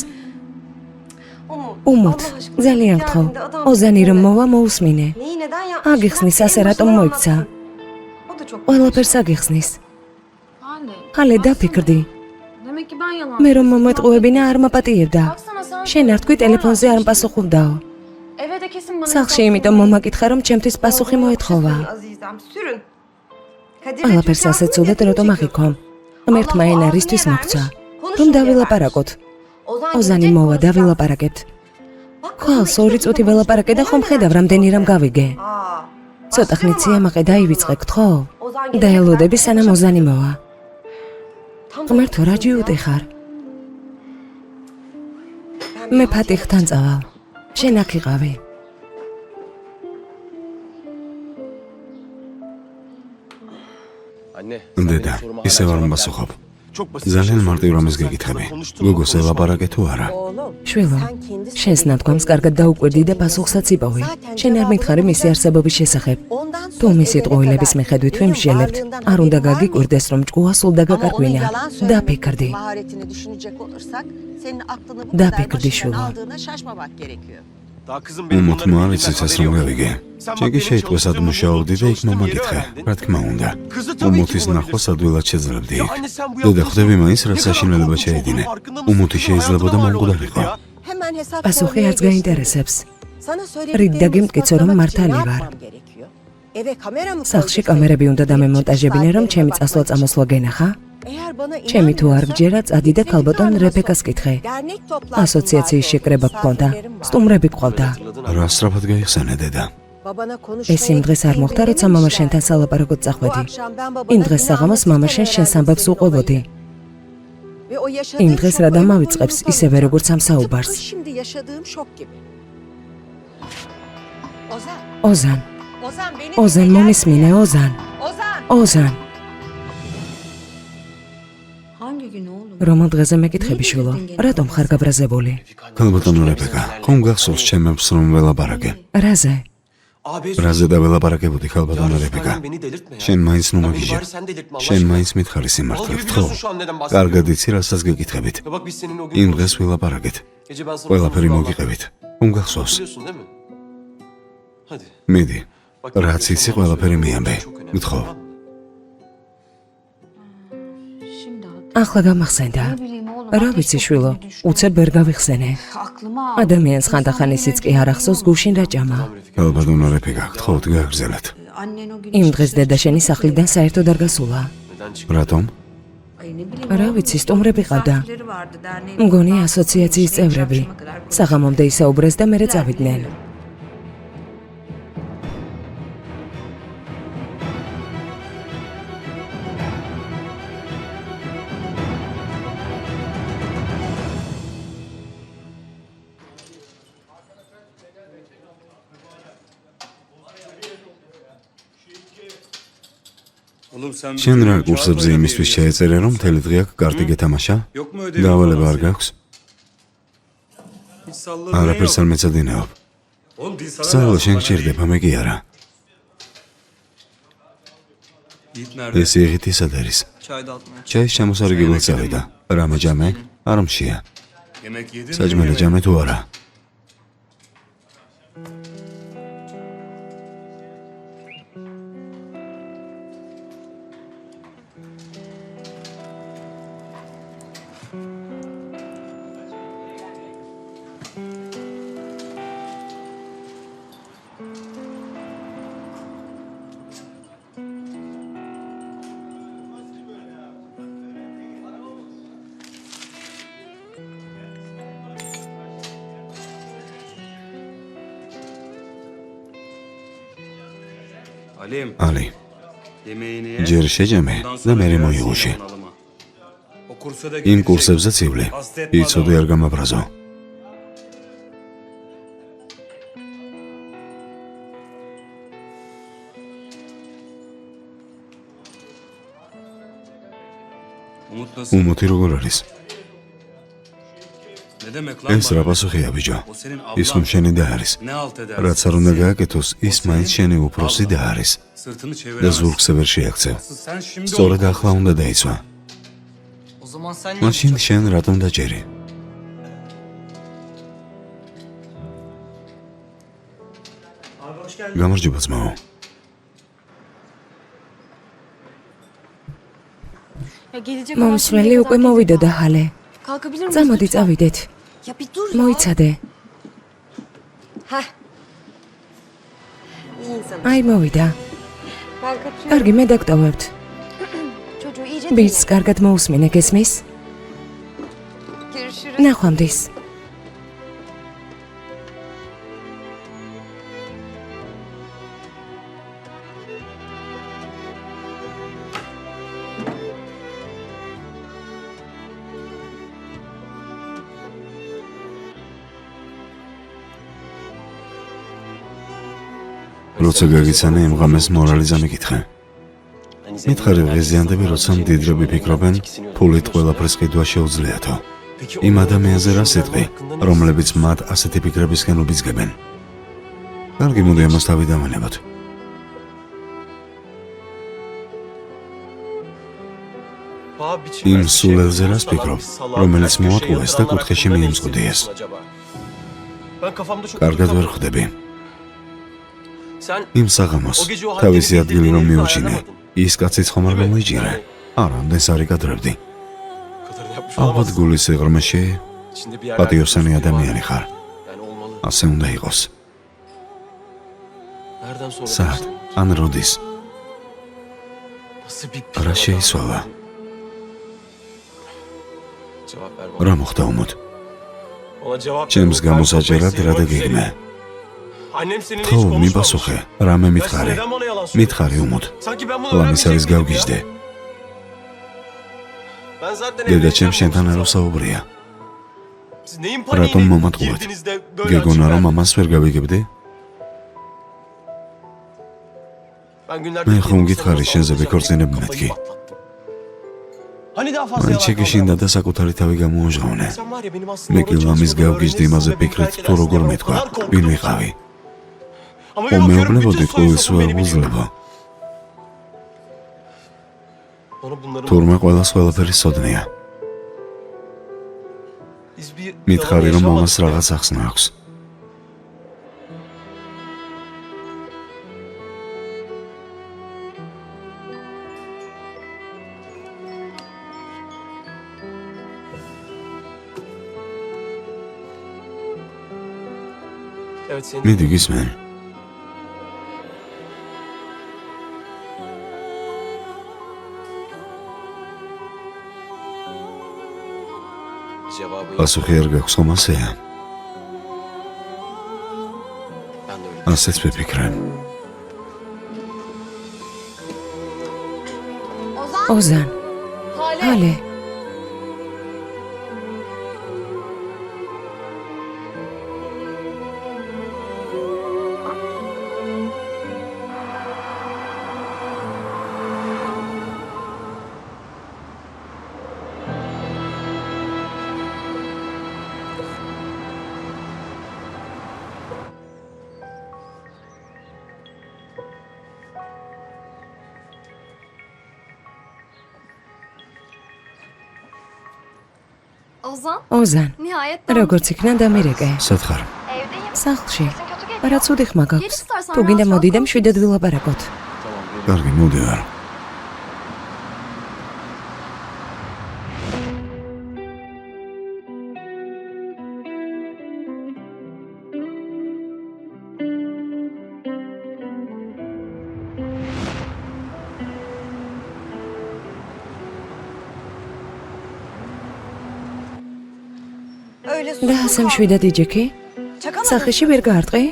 Umut. უმუთ, ძალიან გთხოვ. ოზანი რომ მოვა მოусმინე. Neyi neden yapmış? აგიხსნის ასე რატომ მოიქცა? O da çok ყველაფერს აგიხსნის. Hale. ჰალე დაფიქრდი. Demek ki ben yalan. მე რომ მომეტყუებინა არ მაპატიებდა. Baksana sen. შენ არ თქვი ტელეფონზე არ მპასუხობდაო. Eve de kesin bana. სახლში იმიტომ მომაკითხა რომ ჩემთვის პასუხი მოეთხოვა. Azizem, sürün. Kadir ყველაფერს ასე ცუდად რატომ აღიქომ? ღმერთმა ენარისთვის მოგცა. რომ დავილაპარაკოთ. ოზანი მოვა დავილაპარაკეთ. ხალს ორი წუთი ველაპარაკე და ხომ ხედავ რამდენი რამ გავიგე. ცოტა ხნით სიამაყე დაივიწყე გთხოვ. და ელოდები სანამ ოზანი მოვა. ღმერთო რა ჯიუტი ხარ? მე ფატიხთან წავალ. შენ აქ იყავი. Anne. დედა, ისევ არ მპასუხობ. ძალიან მარტივ რამეს გეკითხები. გოგოს ელაპარაკე თუ არა? შვილო, შენს ნათქვამს კარგად დაუკვირდი და პასუხსაც იპოვი. შენ არ მითხარი მისი არსებობის შესახებ. თუ მისი ტყუილების მიხედვით ვიმსჯელებთ, არ უნდა გაგიკვირდეს რომ ჭკუა სულ დაგაკარგვინა. დაფიქრდი. დაფიქრდი შვილო. უმუთმა არ იცის ეს რომ გავიგე. შეგი შეიტყვეს ადმუშაობდი და იქ მომაგითხე. რა თქმა უნდა. უმუთის ნახვას ადვილად შეძლებდი იქ. დედა, ხვდები მაინც რა საშინელება შეედინე. უმუთი შეიძლებოდა მომკვდარიყო. პასუხი არც გაინტერესებს. რით დაგიმტკიცო რომ მართალი ვარ. სახლში კამერები უნდა დამემონტაჟებინე რომ ჩემი წასვლა-წამოსვლა გენახა. ჩემი თუ არ გჯერა წადი და ქალბატონ რებეკას კითხე. ასოციაციის შეკრება გქონდა. სტუმრები გყავდა. რა სწრაფად გაიხსენე დედა? ეს იმ დღეს არ მოხდა, როცა მამა შენთან სალაპარაკოდ წახვედი. იმ დღეს საღამოს მამა შენს ამბებს უყვებოდი. იმ დღეს რა დამავიწყებს, ისევე როგორც ამ საუბარს. ოზან. ოზან მომისმინე, ოზან. ოზან. Hangi gün oğlum? რომელ დღეზე მეკითხები შვილო? რატომ ხარ გაბრაზებული? ქალბატონო რებეკა, ხომ გახსოვს ჩემებს რომ ველაპარაკე? რაზე? რაზე დაველაპარაკებოდი ქალბატონო რებეკა? შენ მაინც ნუ მაგიჟე. შენ მაინც მითხარი სიმართლით, ხო? კარგად იცი, რასაც გეკითხებით. იმ დღეს ველაპარაკეთ. ყველაფერი მოგიყევით. ხომ გახსოვს? მიდი. რაც იცი ყველაფერი მიამბე. გთხოვ. ახლა გამახსენდა. რა ვიცი შვილო, უცებ ვერ გავიხსენე. Aklıma ადამიანს ხანდახან ისიც კი არ ახსოვს გუშინ რა ჭამა. ქალბატონო რებეკა, გთხოვთ გააგრძელეთ. annen o gün იმ დღეს დედა შენი სახლიდან საერთოდ არ გასულა. რატომ? Ay ne bileyim. რა oğlum, ვიცი, სტუმრები ყავდა. misafirleri vardı derneğin. მგონი ასოციაციის წევრები. საღამომდე ისაუბრეს და მერე წავიდნენ. შენ რა კურსებზე იმისთვის შეეწერე რომ მთელი დღე აქ კარტი გეთამაშა? დავალება არ გაქვს? არაფერს არ მეცადინეობ. სწავლა შენ გჭირდება, მე კი არა. ეს იღით ისად არის. ჩაის ჩამოსარიგებლად წავიდა. რამე ჯამე? არ მშია. საჭმელი ჯამე თუ არა? ალი, ჯერ შეჯამე და მერე მოიღუში. იმ კურსებზე ცივლი, იცოდე არ გამაბრაზო. უმოთი როგორ არის? ეს რა პასუხია ბიჭო? ის რომ შენი და არის. რაც არ უნდა გააკეთოს, ის მაინც შენი უფროსი და არის. და ზურგს ვერ შეაქცევ. სწორედ ახლა უნდა დაიცვა. მაშინ შენ რატომ დაჭერი? გამარჯობა ძმაო. მომსვლელი უკვე მოვიდოდა ჰალე. Kalkabilir misin? წამოდი წავიდეთ. Ya bir dur ya. მოიცადე. Heh. İyi insan. აი მოვიდა. Ben kaçıyorum. კარგი, მე დაგტოვებთ. Çocuğu iyice ბიჭს კარგად მოусმინე, გესმის? Görüşürüz. ნახვამდის. როცა გაგიცანე იმ ღამეს მორალი ზამიკითხე. მითხარი ღეზიანდები, როცა მდიდრები ფიქრობენ, ფულით ყველაფერს ყიდვა შეუძლიათო. იმ ადამიანზე რა სიტყვი, რომლებიც მათ ასეთი ფიქრებისკენ უბიძგებენ. კარგი, მოდი ამას თავი დავანებოთ. იმ სულელზე რას ფიქრობ, რომელიც მოატყუეს და კუთხეში მიემზღუდიეს. კარგად ვერ ხვდები. იმ საღამოს თავისი ადგილი რომ მიუჩინე, ის კაციც ხომ არ გამოიჭირე? არა, ამდენს არ იკადრებდი. ალბათ გულის სიღრმეში პატიოსანი ადამიანი ხარ. ასე უნდა იყოს. საათ, ან როდის? რა შეისვალა? რა მოხდა უმოდ? ჩემს გამოსაჭერად რა დაგიგმე? თო, მიპასუხე, რამე მითხარი? მითხარი უმოდ. ლამის არის გავგიჟდე. დედა ჩემ შენთან არ ვსაუბრია. რატომ მომატყუეთ? გეგონა რომ ამას ვერ გავიგებდი? მე ხომ გითხარი შენზე ვიქორწინებ მეთქი. მან შეგეშინდა და საკუთარი თავი გამოუჟღავნე. მე კი ლამის გავგიჟდი იმაზე ფიქრით თუ როგორ მეთქვა, ვინ ვიყავი. მეუბნებოდი ყოველს ვერ ვუძლებო. თურმე ყველას ყველაფერი სოდნია. მითხარი რომ ამას რაღაც ახსნა აქვს. მიდი გისმენ. პასუხი არ გაქვს ხომ ასეა? ასეც ვიფიქრე. ოზან, ჰალე. ოზან, როგორც იქნა დამირეკე. სათხარ. სახლში. რა ცუდი ხმა გაქვს. თუ გინდა მოდი და მშვიდად ვილაპარაკოთ. კარგი, მოდი ვარ. და ასე მშვიდად იჯექი? სახეში ვერ გაარტყი?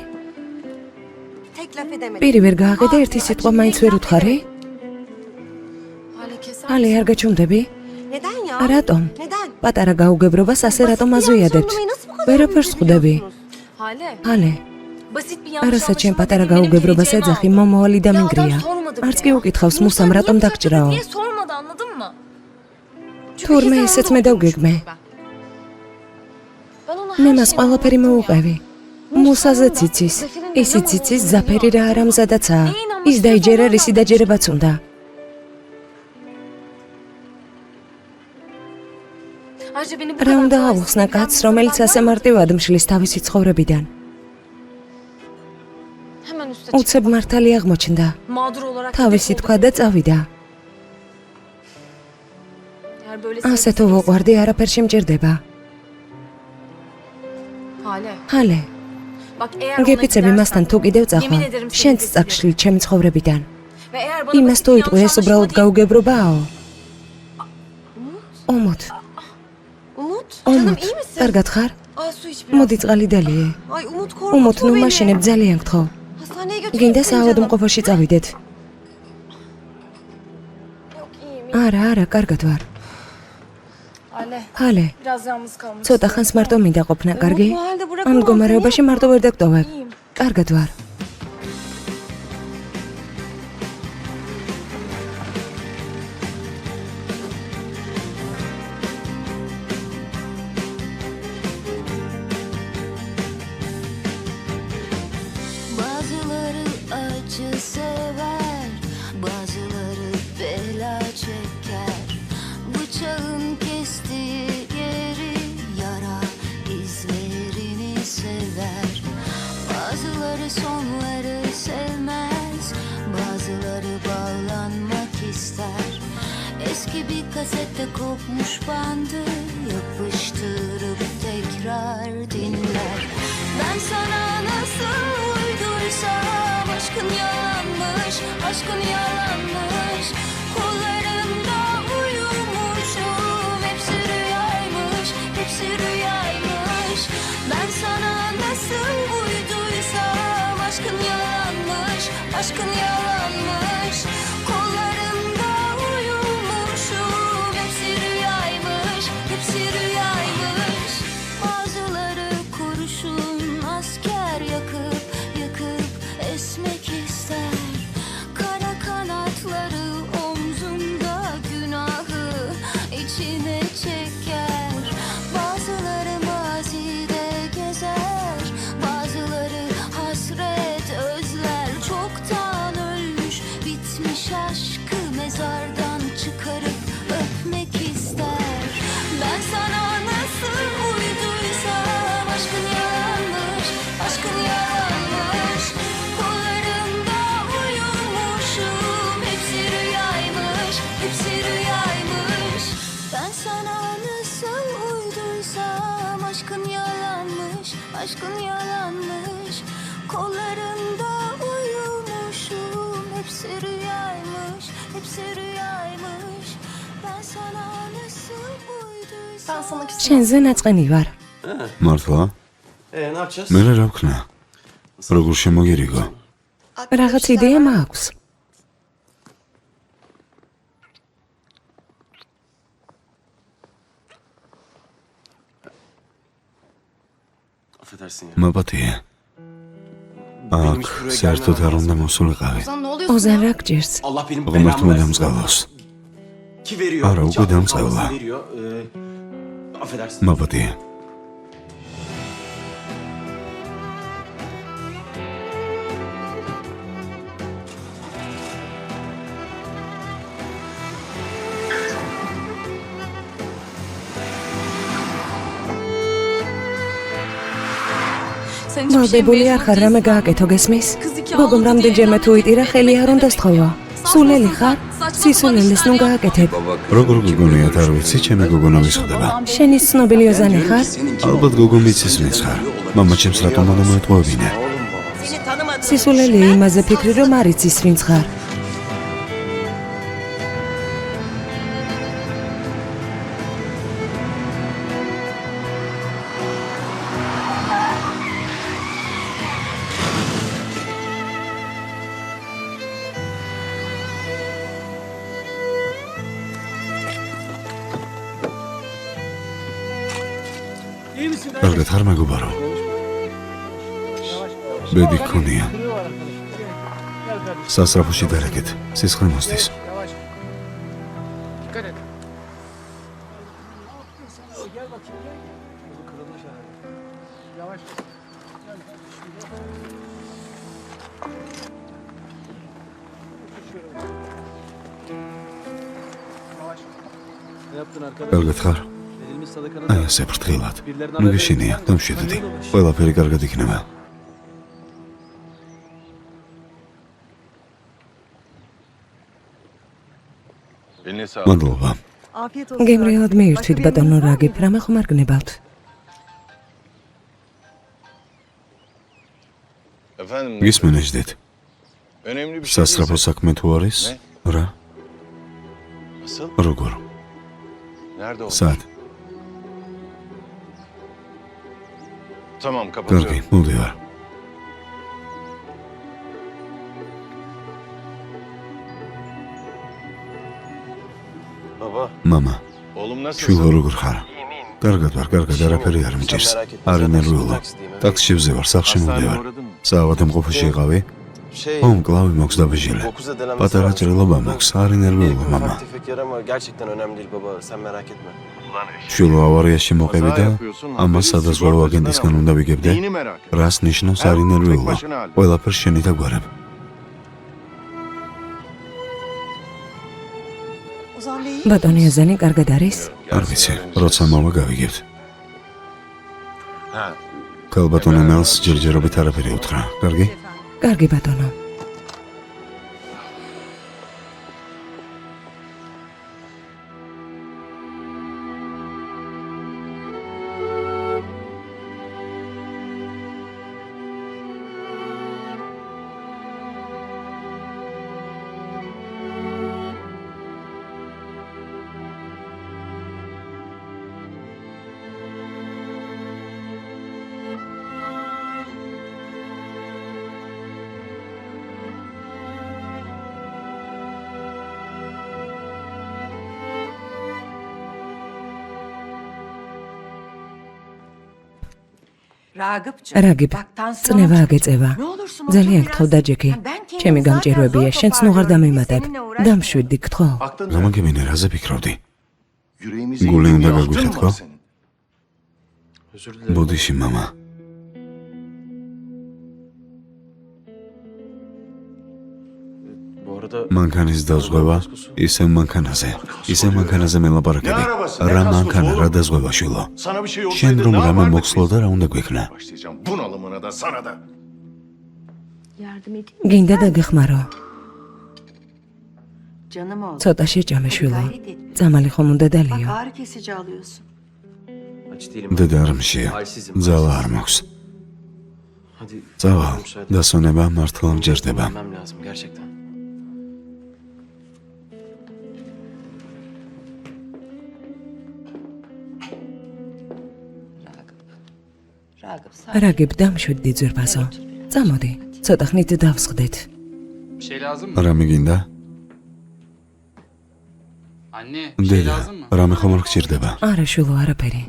affedemedim. პირი ვერ გააყიდე ერთი სიტყვა მაინც ვერ უთხარი? Hale keser. ჰალე არ გაჩვენდები? Neden ya? რატომ? Neden? პატარა გაუგებრობას ასე რატომ აზვიადებთ? ვერაფერს ხვდები. Hale. ჰალე, Basit bir yanlış არასაც ჩემ anlaşılma პატარა benim გაუგებრობას vereceğimi ეძახი, aldı. მომავალი და Ya adam მინგრია. sormadı არც bile კი ya. უკითხავს Musa მუსამ niye რატომ bıçak დაგჭრაო? diye sormadı, anladın mı? Çünkü თურმე kesin ესეც orada მე oturmuştum დავგეგმე. ben. Ben ona მე her მას şeyi ყველაფერი anlattım. მოუყევი. მუსაზეც იცის. ისიც იცის ზაფერი რა არამზადაცაა. ის დაიჯერა რისი დაჯერებაც უნდა. Ayrıca beni bu რა უნდა kadar აუხსნა dolayısıyla კაცს, რომელიც ასე მარტივად მშლის თავისი ცხოვრებიდან. hemen üste უცებ მართალი აღმოჩნდა. mağdur olarak თავისი თქვა და წავიდა. eğer böyle ასე თუ ვუყვარდი, არაფერ შემჭირდება. Hale. ჰალე, Bak eğer ona გეფიცები gidersen მასთან თუ კიდევ წახვა, yemin ederim seni შენც rezil წაგშლი ჩემი ცხოვრებიდან. ve eğer bana იმას basit თუ bir იტყვი yanlış ეს უბრალოდ anlaşılma diye- გაუგებრობაო. ომოთ, Umut, canım ომოთ, iyi misin? კარგად ხარ? Ay su iç biraz. მოდი წყალი დალიე. Ay Umut ომოთ, korkutma ნუ beni. მაშინებ ძალიან გთხოვ. Hastaneye götürür გინდა müsün canım? საავადმყოფოში წავიდეთ. Yok iyiyim. არა, არა, კარგად ვარ. Hale. ჰალე, Biraz yalnız kalmak ცოტა ხანს მარტო მინდა ყოფნა, კარგი? Bu halde ამ bırakamam მდგომარეობაში მარტო ვერ დაგტოვებ. კარგად ვარ. Bazıları acı sever, bazıları bela çeker. Bıçağın kestiği yeri, yara izlerini sever. Bazıları sonları sevmez, bazıları bağlanmak ister. Eski bir kasette kopmuş bandı yapıştırıp tekrar dinler. Ben sana nasıl uyduysam aşkın yalanmış, aşkın yalanmış. Kollarında uyumuşum, hepsi rüyaymış, hepsi rüyaymış. Ben sana nasıl uyduysam aşkın yalanmış, aşkın yalanmış. Kollarında uyumuşum, hepsi rüyaymış, hepsi rüyaymış. Bazıları kurşun asker yakıp yakıp esmek ister. Kara kanatları omzunda günahı içine çeker. Bazıları mazide gezer, bazıları hasret özler. Çoktan ölmüş bitmiş aşkı mezardan çıkarıp öpmek ister. Ben sana nasıl uyduysam aşkın yalanmış, aşkın yalanmış. Kollarında uyumuşum, hepsi rüyaymış, hepsi rüyaymış. Ben sana nasıl uyduysam aşkın yalanmış, aşkın yalanmış. Kollarında uyumuşum, hepsi rüyaymış, hepsi rüyaymış. Ben sana nasıl uyduysam. Ben sana küsüm. შენზე ნაწყენი ვარ. მართლა? Ne yapacağız? მე რა ვქნა? როგორ შემოგირიგო? რაღაც იდეა მაქვს. Affedersin ya. მაპატია. აქ საერთოდ არ უნდა მოსულიყავი. Ozan ne oluyorsun ოზან ya? რა გჭირს? Allah benim ღმერთმა belamı versin. დამსგავლოს. Ki veriyor. Ara, Can ukudam sağlığı sayıla. veriyor. Affedersin. მაპატია. Sen hiçbir şeyin ვალდებული არ mecbur ხარ რამე değilsin. გააკეთო გესმის? Kız iki გოგომ ağladı რამდენჯერმე diye თუ იტირა ხელი არ უნდა სთხოვა. სულელი ხარ? saçma სისულელეს sapan ნუ işler გააკეთებ. როგორ გოგონიათ არ ვიცი, ჩემი გოგონა ვისხდება. შენი ცნობილი ოზანი ხარ? ალბათ გოგო მიცის მეც ხარ. მამა ჩემს რატომ უნდა მოეტყუებინა? სისულელი იმაზე ფიქრი რომ არ იცის ვინც ხარ. კარგად ხარ მეგობარო? ბედი გქონია. სასწრაფოში დარეკეთ, სისხლი მოსდის. კარგად ხარ? აი ასე ფრთხილად. მიგეშინია, დამშვიდდი. ყველაფერი კარგად იქნება. მადლობა. გემრიელად მიირთვით ბატონო რაგებ, რამე ხომ არ გნებავთ? გისმენეჯდეთ. სასწრაფო საქმე თუ არის? რა? როგორ? სად? კარგი, მოდივარ. მამა, შვილო როგორ ხარ? კარგად ვარ, კარგად, არაფერი არ მჭირს. არ ინერვიულობ. ტაქსში ვზევარ, სახლში მოვდივარ. საავადმყოფოში იყავი? მკლავი მოქვს დაბეჟილი. პატარა ჭრილობა მოქვს, არ ინერვიულობ, მამა. შვილო ავარიაში მოყევი და ამას სადაზღვევო აგენტისგან უნდა ვიგებდე? რას ნიშნავს არ ინერვიულობ? ყველაფერს შენი დაგვარებ. ბატონი აზანი კარგად არის? არ ვიცი, როცა მამა გავიგებთ. ქალბატონი მელს ჯერჯერობით არაფერი უთხრა, კარგი? კარგი ბატონო. რაგებ, წნევა აგეწევა. ძალიან გთხოვ დაჯექი. ჩემი გამჭირვებია, შენც ნუ აღარ დამემატებ. დამშვიდდი გთხოვ. გამაგებინე, რაზე ფიქრობდი? გული უნდა გაგვიხეთქო? ბოდიში, მამა. მანქანის დაზღვევა, ისე მანქანაზე მელაპარაკები. რა მანქანა, რა დაზღვევა, შვილო? შენ რომ რამე მოხსლო და რა უნდა გვექნა? გინდა დაგეხმარო. ცოტა შეჭამე, შვილო. წამალი ხომ უნდა დალიო. დედა არ მშია, ძალა არ მაქვს. წავალ, დასვენება მართლა მჯერდება. რაგებ, დამშვიდდი ძვირფასო. წამოდი, ცოტა ხნით დავსხდეთ. რა მიგინდა? დედა, რამე ხომ არ გჭირდება? არა, შვილო, არაფერი.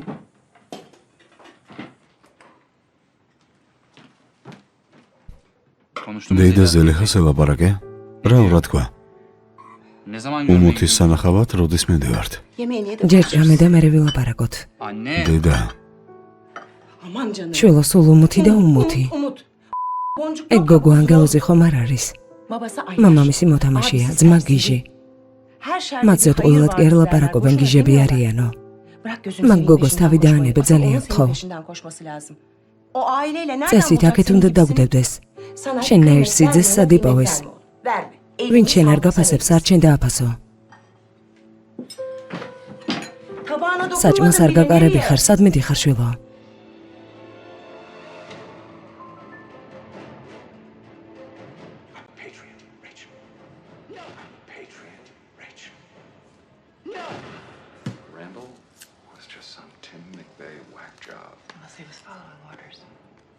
დედა ზელიხას ელაპარაკე? რა უნდა თქვა? უმუთის სანახავად როდის მივდივართ? ჯერ ჭამე და მერე ვილაპარაკოთ. დედა, შვილო, სულ უმუთი და უმუთი. ეგ გოგო ანგელოზი ხომ არ არის? მამამისი მოთამაშეა, ძმა გიჟი. მათზე ტყუილად კი არ ლაპარაკობენ, გიჟები არიანო. მაგ გოგოს თავი დაანებე, ძალიან გთხოვ. წესით აქეთ უნდა დაგვდებდეს. შენნაირ სიძეს სად იპოვეს? ვინ შენ არ გაფასებს, არ შენ დააფასო. საჭმელს არ გაკარები ხარ, სად მიდიხარ, შვილო?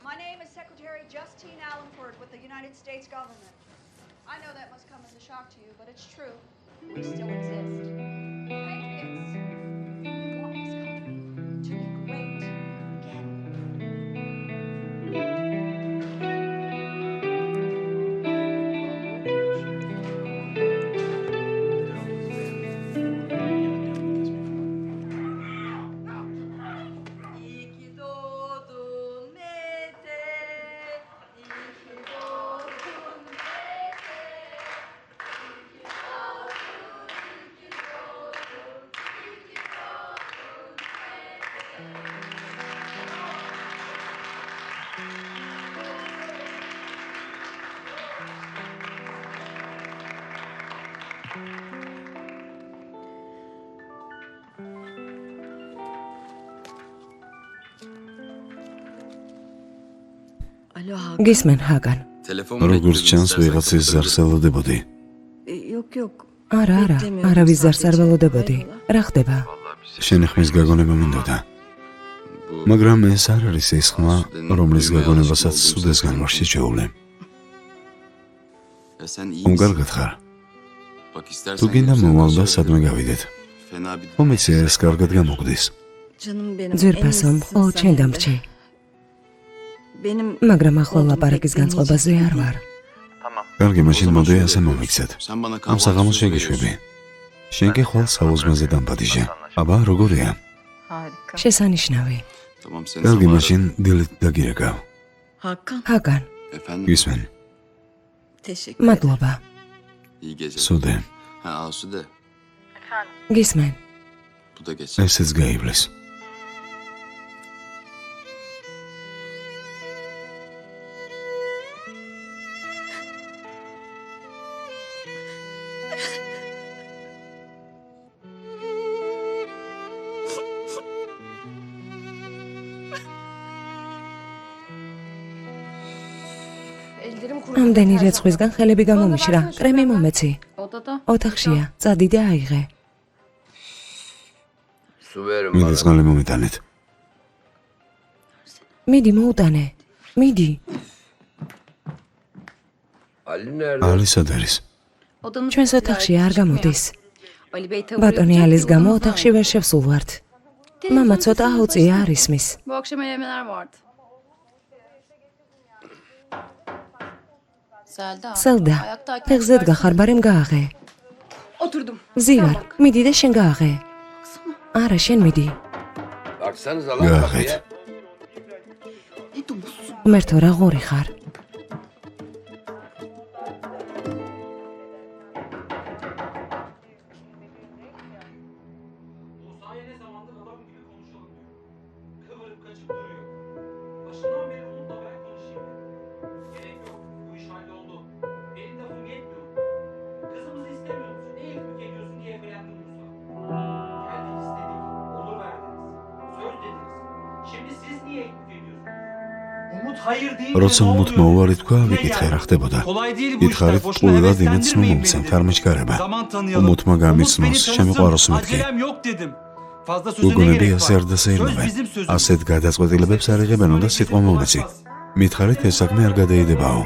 My name is Secretary Justine Allenford with the United States government. I know that must come as a shock to you, but it's true. We still exist. Patriots, we want this country to be great again. გისმენ ჰაგან. როგორც ჩანს ვიღაცის ზარს ელოდებოდი. არა, არავის ზარს არ ველოდებოდი. რა ხდება? შენი ხმის გაგონება მინდოდა. მაგრამ ეს არ არის ის ხმა, რომლის გაგონებასაც სუდეს განმარში შეუვლე. უნგარგად ხარ. თუ გინდა მოვალ და სადმე გავიდეთ. მომიცია ეს კარგად გამოგვდის. ძვირფასო, მხოლოდ შენ დამრჩი. მაგრამ ახლა ლაპარაკის განწყობაზე არ ვარ. კარგი, მაშინ მოდი ასე მომიქცეთ. ამ საღამოს შეგიშვები. შენ კი ხვალ საუზმეზე დამპატიჟე. აბა, როგორია? შესანიშნავი. კარგი, მაშინ დილით დაგირეკავ. ჰაგან, გისმენ. მადლობა. სუდე. გისმენ. ესეც გაივლის. ამდენი რეცხვისგან ხელები გამომიშრა. კრემი მომეცი. ოთახშია, წადი და აიღე. მიდი წყალი მომიტანეთ. მიდი მოუტანე. მიდი. ალი სად არის? ჩვენს ოთახში არ გამოდის. ბატონი ალის გამო ოთახში ვერ შევსულვართ. მამა ცოტა აუწია არ ისმის. სელდა, ფეხზე დგა ხარ, ბარემ გააღე. ზივარ, მიდი და შენ გააღე. არა, შენ მიდი. გააღეთ. ღმერთო, რა ღორი ხარ. როცა მუთმა უარი თქვა, ვიკითხე რა ხდებოდა. ითხარით, ყოველად იმედს მომცემთ არ მეჩქარება. მუთმა გამიცნოს, შემიყვაროს მეთქი. გოგონები ასე არ დასეირნობენ. ასეთ გადაწყვეტილებებს არ იღებენო და სიტყვა მომეცი. მითხარით, ეს საქმე არ გადაიდებაო.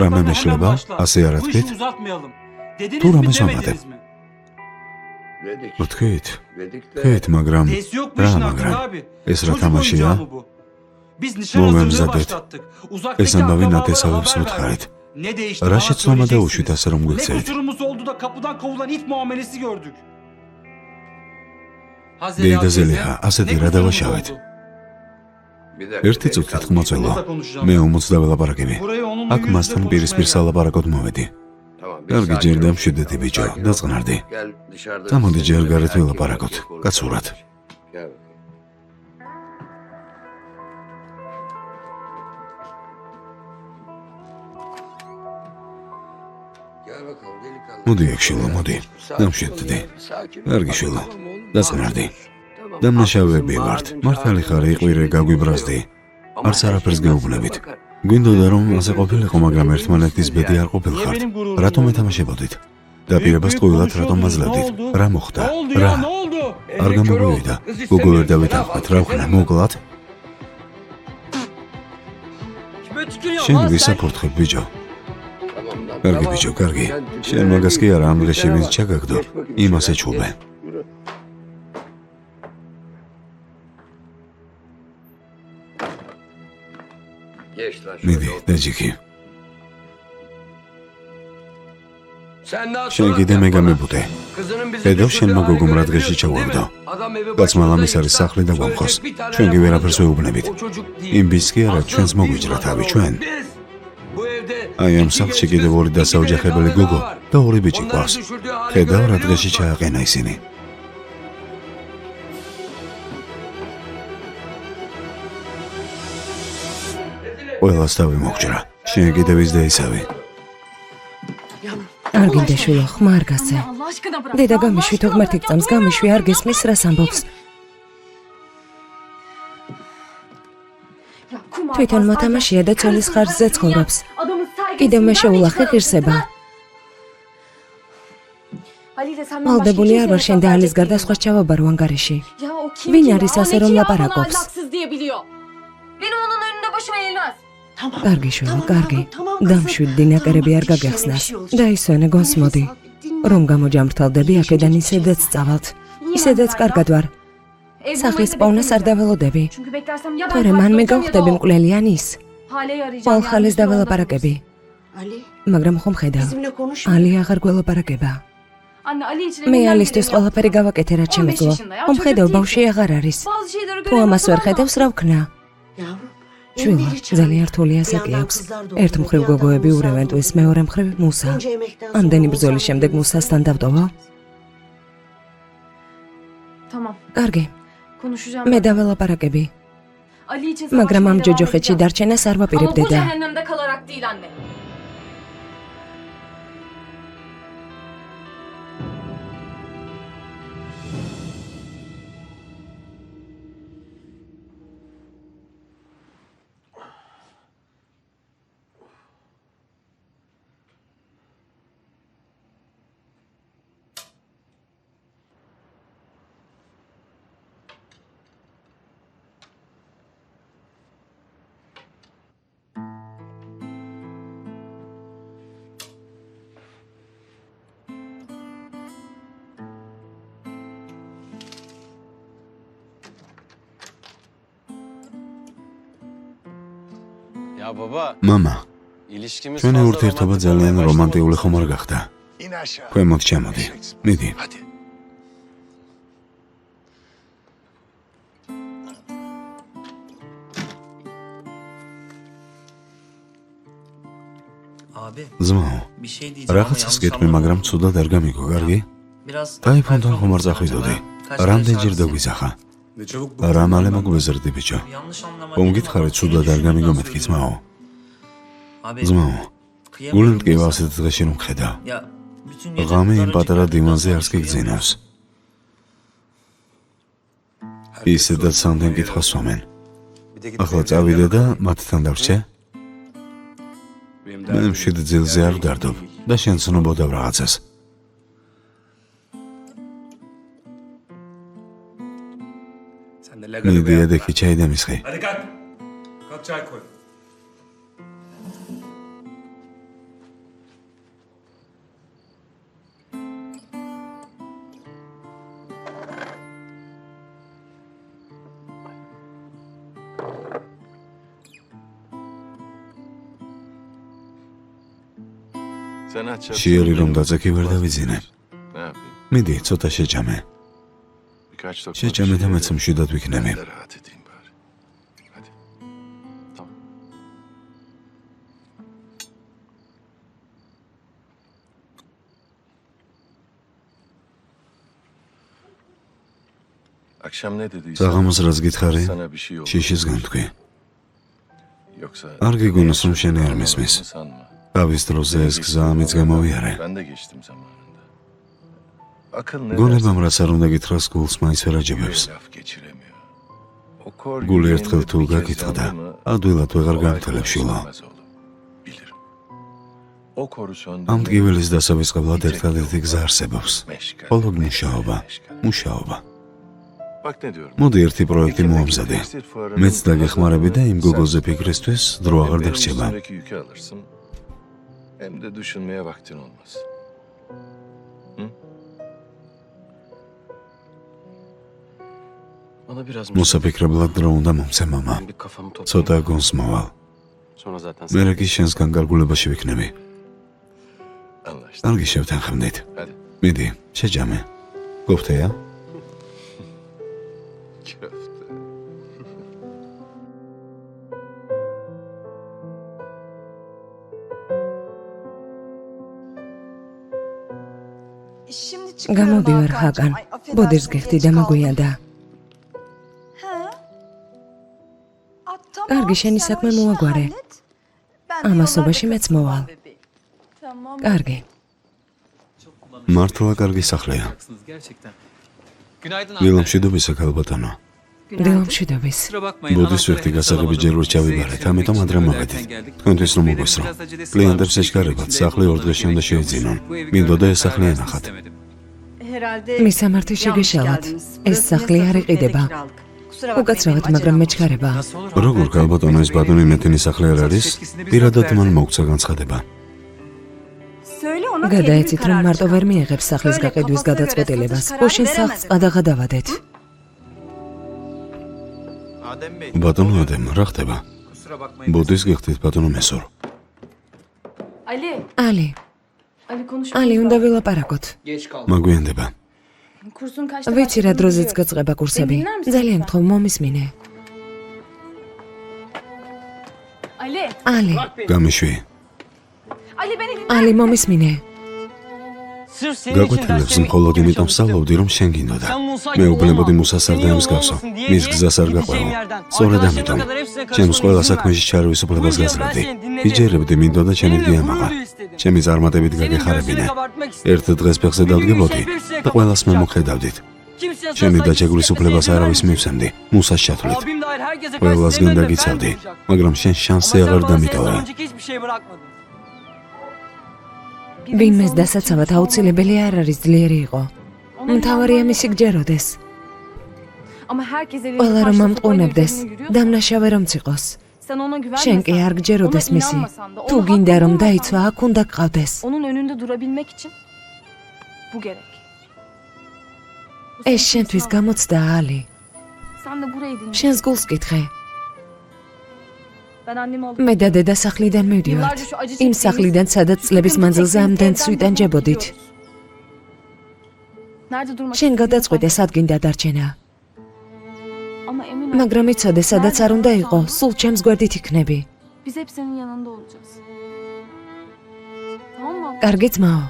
რამე მეშლება, ასე არა თქვით? თუ რამეს ვამატებ? ვთქვით, მაგრამ რა მაგრამ? ეს რა თამაშია? მომემზადეთ. ეს ამბავი ნათესავებს ვუთხარით. რა შეცდომა დაუშვით ასე რომ გვიქცევით? დეიდაზელია, ასეთი რა დავაშავეთ? ერთი წუთით ხმოწველო. მე ომოც დაველაპარაკები. აქ მასთან პირისპირ სალაპარაკოდ მოვედი. კარგი, ჯერ დამშვიდეთი ბიჭო, დაწყნარდი. წამოდი ჯერ გარეთ ველაპარაკოთ, კაცურად. მოდი აქ შვილო, მოდი. დამშვიდდი. კარგი შვილო, დაწყნარდი. დამნაშავეები ვართ. მართალი ხარ, იყვირე, გაგვიბრაზდი. არც არაფერს გეუბნებით. გვინდოდა რომ ასე ყოფილიყო, მაგრამ ერთმანეთის ბედი არ ყოფილხართ. რატომ ეთამაშებოდით? დაპირებას ტყუილად რატომ მაძლევდით? რა მოხდა? რა? არ გამოგვივიდა. გოგო ვერ დავითანხმეთ, რა ვქნა, მოგლად? შენ ვისაფორთხებ, ბიჭო. კარგი ბიჭო, კარგი. შენ მაგას კი არა, ამ დღეში ვინც ჩაგაგდო, იმას ეჩუბე. მიდი, დაჯიქი. შენ კიდე მე გამებუდე. ხედავ შენმა გოგომ რა დღეში ჩავაგდო. კაცმა ლამის არის სახლი და გვამხოს. ჩვენ კი ვერაფერს ვეუბნებით. იმ ბიჭს კი არა, ჩვენს მოგვიჭრა თავი, ჩვენ. აი ამ სახლში კიდევ ორი დასაოჯახებელი გოგო და ორი ბიჭი ყავს. ხედავ რა დღეში ჩააყენა ისინი. ყველას თავი მოგჭრა. შენ კიდევ ის და ისავი. არ გინდა შვილო, ხმა არ გასცე. დედა გამიშვით, ღმერთი გწამს, გამიშვი, არ გესმის რას ამბობს. თვითონ მოთამაშეა და ცოლის ხარჯზე ცხოვრობს. კიდევ მე შეულახე ღირსება. ვალდებული არ ვარ შენ და ალის გარდა სხვა ჩავაბარო ანგარიში. Vin არის ასე რომ ლაპარაკობს? კარგი შვილი, კარგი. დამშვიდდი ნაკერები არ გაგეხსნას. დაისვენე გონს მოდი. რომ გამოჯამრთალდები აქედან ისედაც წავალთ. ისედაც კარგად ვარ. სახლის პოვნას არ დაველოდები. თორე მან მე გავხდები მკვლელი ან ის. ხალხალეს დაველაპარაკები. მაგრამ ხომ ხედავ. ალი აღარ გველაპარაკება. მე ალისთვის ყველაფერი გავაკეთე რაც შემეძლო. ხომ ხედავ ბავშვი აღარ არის. თუ ამას ვერ ხედავს რა ვქნა? შვილა, ძალიან რთული ასაკი აქვს. ერთ მხრივ გოგოები ურევენ ტვის, მეორე მხრივ მუსა. ამდენი ბრძოლის შემდეგ მუსასთან დავტოვო? კარგი. მე დაველაპარაკები. მაგრამ ამ ჯოჯოხეთში დარჩენას არ ვაპირებდედა. მამა, ჩვენი ურთიერთობა ძალიან რომანტიკული ხომ არ გახდა? ქვემოთ ჩამოდი. მიდი. ძმაო, რაღაცას გეტყვი, მაგრამ ცუდად არ გამიგო, კარგი? ტაიფონთან ხომ არ წახვიდოდი? რამდენჯერ დაგვიზახა? რა მალე მოგვეზრდი ბიჭო. მომგითხარი ცუდად არ გამიგო მეთქი ძმაო. ძმაო, გული მტკივა ასეთ დღეში რომ ხედავ. ღამე იმ პატარა დივანზე არც კი გძინავს. ისედაც სამდენ კითხვას ვამენ. ახლა წავიდე და მათთან დავრჩე. მე მშვიდ ძილზე არ ვდარდობ და შენ ცნობოდავ რაღაცას. მიდი ედექი ჩაი და მისხი. შიერი რომ დაწექი ვერ დავიძინე. მიდი ცოტა შეჭამე. შეჭამე და მეც მშვიდად ვიქნები. საღამოს რაც გითხარი, შიშის განთქვი. არ გიგონოს რომ შენი არ მისმის. თავის დროზე ეს გზა ამიც გამოვიარე. გონებამ რაც არ უნდა გითხრას გულს მაინც ვერ აჯებებს. გული ერთხელ თუ გაკითხდა, ადვილად ვეღარ გამთელებ შვილო. ამ ტკივილის დასავიწყებლად ერთადერთი გზა არსებობს. მხოლოდ მუშაობა, მუშაობა. მოდი ერთი პროექტი მოამზადე. მეც დაგეხმარები და იმ გოგოზე ფიქრისთვის დრო აღარ დარჩება. Hem de düşünmeye vaktin olmaz. მოსაფიქრებლად დრო უნდა მომცე მამა. ცოტა გონს მოვალ. მერე კი შენსგან გარგულებაში ვიქნები. კარგი შევთანხმდით. მიდი, შეჯამე. გოფთეა? გამოდივარ ჰაგან. ბოდერს გიხდი და მაგვიანდა. კარგი შენი საქმე მოაგვარე. ამასობაში მეც მოვალ. კარგი. მართლა კარგი სახლია. ვილამშვიდობისა ქალბატონო. დილამშვიდობის. ბუდის ვიხტი გასაღები ჯერ ვერ ჩავიბარეთ, ამიტომ ადრე მოვედით. თქვენთვის რომ მოგვესწრო. კლიენტებს ეშკარებათ, სახლი 2 დღეში უნდა შეეძინონ. მინდოდა ეს სახლი ენახათ. მისამართი შეგეშალათ. ეს სახლი არ იყიდება. უკაცრავად, მაგრამ მეჩქარება. როგორ გალბატონო ეს ბატონი მეტინის სახლი არ არის? პირადად მან მოგცა განცხადება. გადაეცით, რომ მარტო ვერ მიიღებს სახლის გაყიდვის გადაწყვეტილებას. უშინ სახლს ყადაღადავადეთ. ბატონო ადემ, რა ხდება? ბუდის გიხდით ბატონო მესორ. ალი, ალი, უნდა ვილაპარაკოთ. მაგვიანდება. ვიცი რა დროზეც გაწყება კურსები. ძალიან გთხოვ, მომისმინე. ალი, გამიშვი. ალი, მომისმინე. გაგვეთელებს მხოლოდ იმიტომ სწავლობდი, რომ შენ გინდოდა. მე უბნებოდი მუსას არ დაემსგავსო. მის გზას არ გაყვეო. სწორედ ამიტომ ჩემს ყველა საქმეში ჩარვის უფლებას გაზრდები. იჯერებდი, მინდოდა ჩემი დიამაღა. ჩემი წარმატებით გაგეხარებინე. ერთ დღეს ფეხზე დავდგებოდი და ყველას მე მოხედავდით. ჩემი დაჩეგულის უფლებას არავის მივსემდი, მუსას ჩათვლით. ყველასგან დაგიცავდი, მაგრამ შენ შანსი აღარ დამიტოვე. ვინმეს დასაცავად აუცილებელი არ არის ძლიერი იყო. მთავარია მისი გჯეროდეს. ყველა რომ ამტყუნებდეს, დამნაშავე რომც იყოს. შენ კი არ გჯეროდეს მისი. თუ გინდა რომ დაიცვა, აქ უნდა გყავდეს. ეს შენთვის გამოცდა, ალი. შენს გულს კითხე. მე და დედა სახლიდან მივდივართ. იმ სახლიდან, სადაც წლების მანძილზე ამდენ ცვიტან ჯებოდით. შენ გადაწყვეტე, სად გინდა დარჩენა. მაგრამ იცოდე, სადაც არ უნდა იყო, სულ ჩემს გვერდით იქნები. კარგი ძმაო.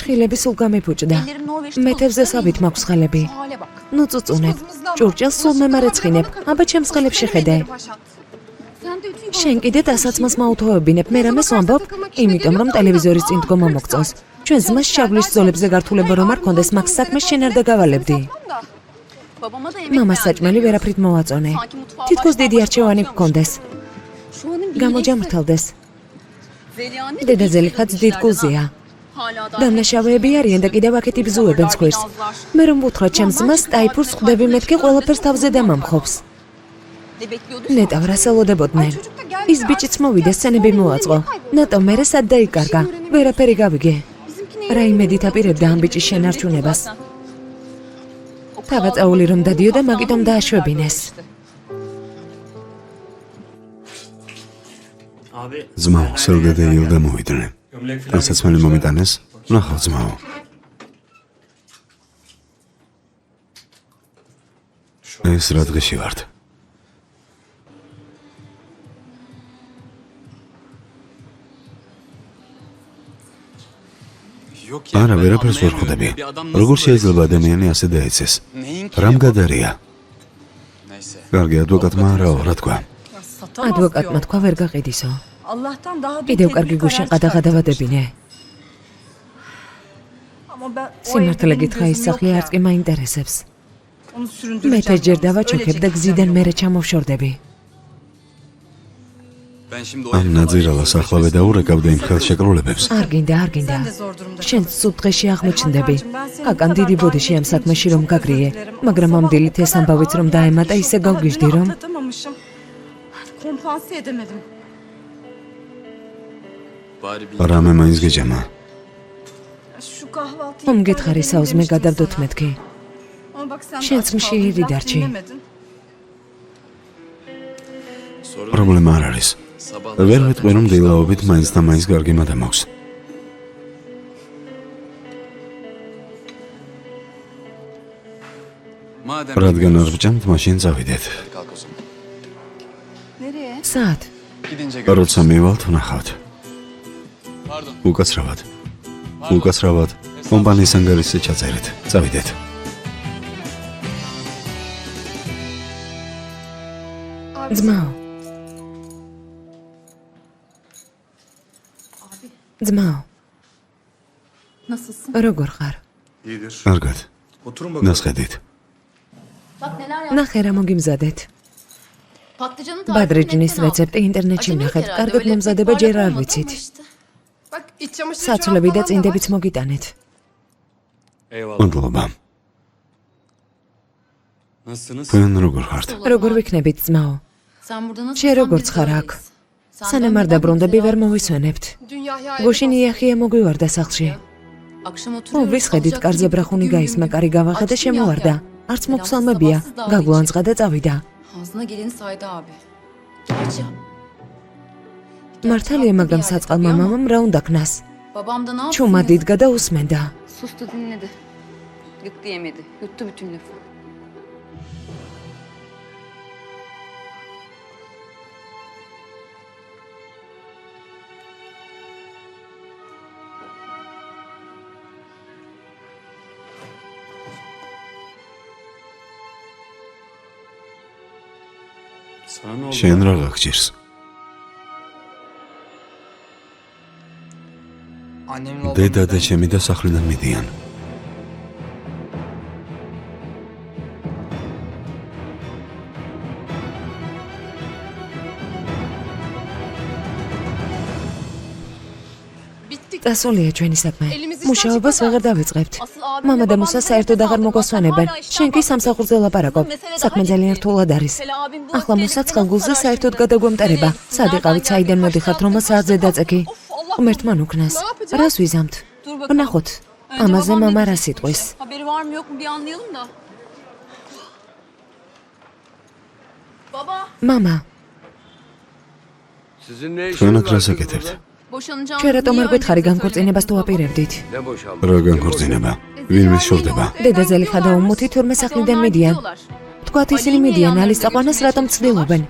ფრჩხილები სულ გამიფუჭდა. მეთევზე სავით მაქვს ხალები. ნუ წუწუნებ. ჭურჭელს სულ მე მარეცხინებ. აბა ჩემს ხალებში ხედე. შენ კიდე დასაცმელს მაუთოვებინებ, მე რამეს ვამბობ? იმიტომ რომ ტელევიზორის წინ დგომა მოგწონს. ჩვენ ზმას შავლის ზოლებზე გართულება რომ არ კონდეს, მაგ საქმეს შენ არ დაგავალებდი. მამას საჭმელი ვერაფრით მოვაწონე. თითქოს დიდი არჩევანი გქონდეს. გამოჯამრთელდეს. დედა ზელიხაც დიდ გულზეა. დამნაშავეები არიან და კიდევ აქეთ იბზუებენ ცხვირს. მე რომ ვუთხრა ჩემს ძმას, ტაიფურს ხვდები მეთქი ყველაფერს თავზე დამამხობს. ნეტავ რას ელოდებოდნენ. ის ბიჭიც მოვიდა, სცენები მოაწყო. ნატო მერე სად დაიკარგა. ვერაფერი გავიგე. რა იმედით აპირებდა ამ ბიჭის შენარჩუნებას. თავაწაული რომ დადიოდა, მაგიტომ დააშვებინეს. ძმაო, სელგედე ილდა მოვიდნენ. განსაცმელი მომიტანეს, ნახავ ძმაო. ეს რა დღეში ვართ? არა, ვერაფერს ვერ ხვდები. როგორ შეიძლება ადამიანი ასე დაეცეს? რამ გადარია? კარგი, ადვოკატმა რაო, რა თქვა? ადვოკატმა თქვა ვერ გაყიდისო. კიდევ კარგი გუშინ ყადაღადავადებინე. სიმართლე გითხრა, ის სახლი არც კი მაინტერესებს. მე თეჯერ დავაჩოქებ და გზიდან მერე ჩამოვშორდები. ამ ნაძირალას ახლავე დაურეკავდა იმ ხელშეკრულებებს. არ გინდა, არ გინდა. შენ სულ დღეში აღმოჩნდები. აკან დიდი ბოდიში ამ საქმეში რომ გაგრიე, მაგრამ ამ დილით ეს ამბავიც რომ დაემატა, ისე გავგიჟდი რომ რამე მაინც გეჯამა. მომგეთხარი საუზმე გადავდოთ მეთქი. შენც მშიერი დარჩი. პრობლემა არ არის. ვერ მეტყვი რომ დილაობით მაინც და მაინც გარგი მადა მაქვს. რადგან არ ვჭამთ, მაშინ წავიდეთ. სად? როცა მივალთ, ვნახავთ. უკაცრავად. უკაცრავად. კომპანიის ანგარიშზე ჩაწერეთ. წავიდეთ. ძმაო. ძმაო. Nasılsın? როგორ ხარ? კარგად. ნასხედით. Bak neler yap. ნახე რა მოგიმზადეთ. Patlıcanın tarifini ბადრეჯნის netten aldın? რეცეპტი ინტერნეტში Acemi ვნახეთ. herhalde, კარგად öyle მომზადება parlak ჯერ არ olmadı ვიცით. ama işte. Bak iç çamaşırı საცვლები და falan da var. წინდებიც მოგიტანეთ. მადლობა. თქვენ როგორ ხართ? როგორ ვიქნებით ძმაო? Sen burada nasıl? შენ როგორც ხარ აქ? სანამ არ დაბრუნდები ვერ მოვისვენებთ. გუშინ იახია მოგვივარდა სახლში. Akşam oturuyoruz. ვისხედით, alacak კარზე gibi ბრახუნი gün გაისმა, gün. კარი გავახა და Açtım შემოვარდა. Yahya. არც მოგსალმებია. გაგვანწყა და წავიდა. Ağzına geleni saydı abi. Aç ya. მართალია, მაგრამ საწყალმა მამამ რა უნდა ქნას? Babam da ne yapsın? ჩუმა yazık. დიდგა და უსმენდა. Sustu dinledi. Gık diyemedi. Yuttu bütün lafı. შენ რა გაგჭირს? დედა და ჩემი დასახლიდან მიდიან. დასულია ჩვენი საქმე. მუშაობას აღარ დავიწყებთ. მამა და მუსა საერთოდ აღარ მოგვასვენებენ. შენ კი სამსახურზე ლაპარაკობ. საქმე ძალიან რთულად არის. ახლა მუსა წყალგულზე საერთოდ გადაგვემტერება. სად იყავით, საიდან მოდიხართ, რომელ საათზე დაწექი? ღმერთმა ნუქნას. რას ვიზამთ? ვნახოთ. ამაზე მამა რა სიტყვის? Haberi var mı yok mu bir anlayalım da. Baba, მამა, Sizin ne işiniz თქვენ var აქ რას kızım აკეთებთ? burada? boşanacağım. ჩვენ რატომ არ გვითხარი განქორწინებას თუ აპირებდით? Ne boşalma? რა განქორწინება? ვინმე შორდება? დედაძელი ხადა უმუთი თურმე სახლიდან მიდიან. თქვათ ისინი მიდიან ალის წაყვანას რატომ ცდილობენ?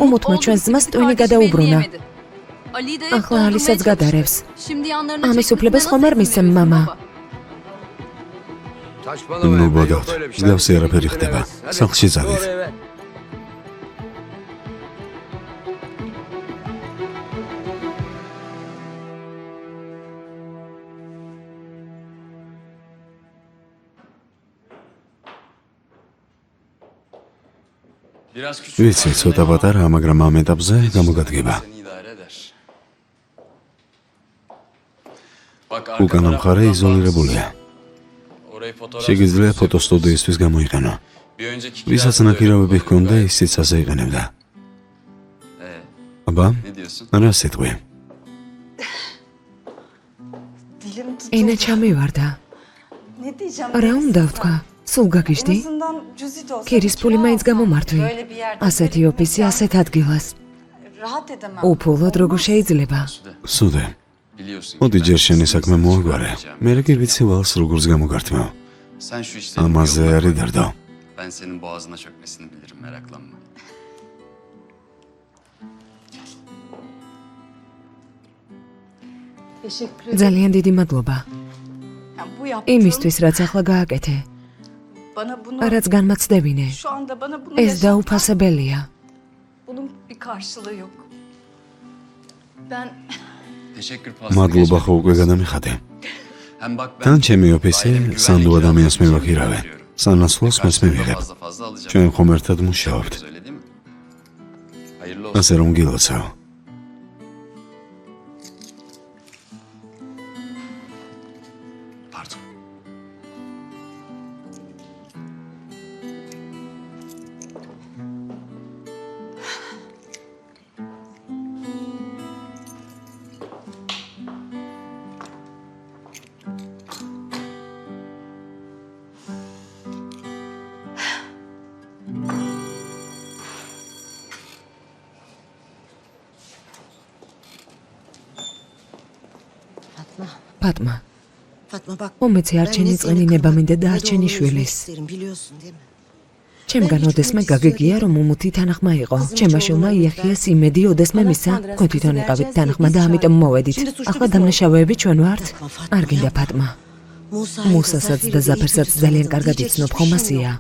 უმუთმა ჩვენს ძმას ტვინი გადაუბრუნა. ახლა ალისაც გადარევს. ამის უფლებას ხომ არ მისცემ მამა? Saçmalama. ნუ Emre, yok ბოდოთ. öyle bir şey. მსგავსი არაფერი ხდება. Hadi. სახლში წადით. Doğru eve. ვიცი, ცოტა პატარა, მაგრამ ამ ეტაპზე გამოგადგება. უკანა მხარე იზოლირებულია. შეგიძლია ფოტოსტუდიისთვის გამოიყენო. ვისაც ნაკირავები ჰქონდა, ისიც ასე იყენებდა. აბა, რა სიტყვი? ენა ჩამივარდა. რა უნდა ვთქვა? სულ გაგიჟდი? ქირის ფული მაინც გამომართვი. ასეთი ოფისი, ასეთ ადგილას. უფულოდ როგორ შეიძლება? სუდე. მოდი ჯერ შენი საქმე მოაგვარე. მე კი ვიცი ვალს როგორც გამოგართმევ. ამაზე არის დარდო. Ben senin boğazına çökmesini bilirim, meraklanma. ძალიან დიდი მადლობა. იმისთვის, რაც ახლა გააკეთე. რაც განმაცდებინე. ეს დაუფასებელია. Teşekkür მადლობა ხო უკვე გადამიხადე. Hem bak ben თან ჩემი ოფისი ailemin სანდო güvenlik ადამიანს için მივაქირავე. veriyorum. სანაცვლოს მას Karşılığında მივიღებ. fazla alacağım. ჩვენ ხომ ერთად მუშაობთ. Öyle değil mi? Hayırlı olsun. ასე რომ გილოცავ. Pardon. ფატმა. მომეცი არჩენი წენინება მინდა და არჩენი შვილის. ჩემგან ოდესმე გაგეგია რომ უმუთი თანახმა იყო. ჩემმა შვილმა იახიას იმედი ოდესმე მისცა. თქვენ თვითონ იყავით თანახმა და ამიტომ მოვედით. ახლა დამნაშავეები ჩვენ ვართ. არ გინდა ფატმა. მუსასაც და ზაფერსაც ძალიან კარგად იცნობ ხომ ასია?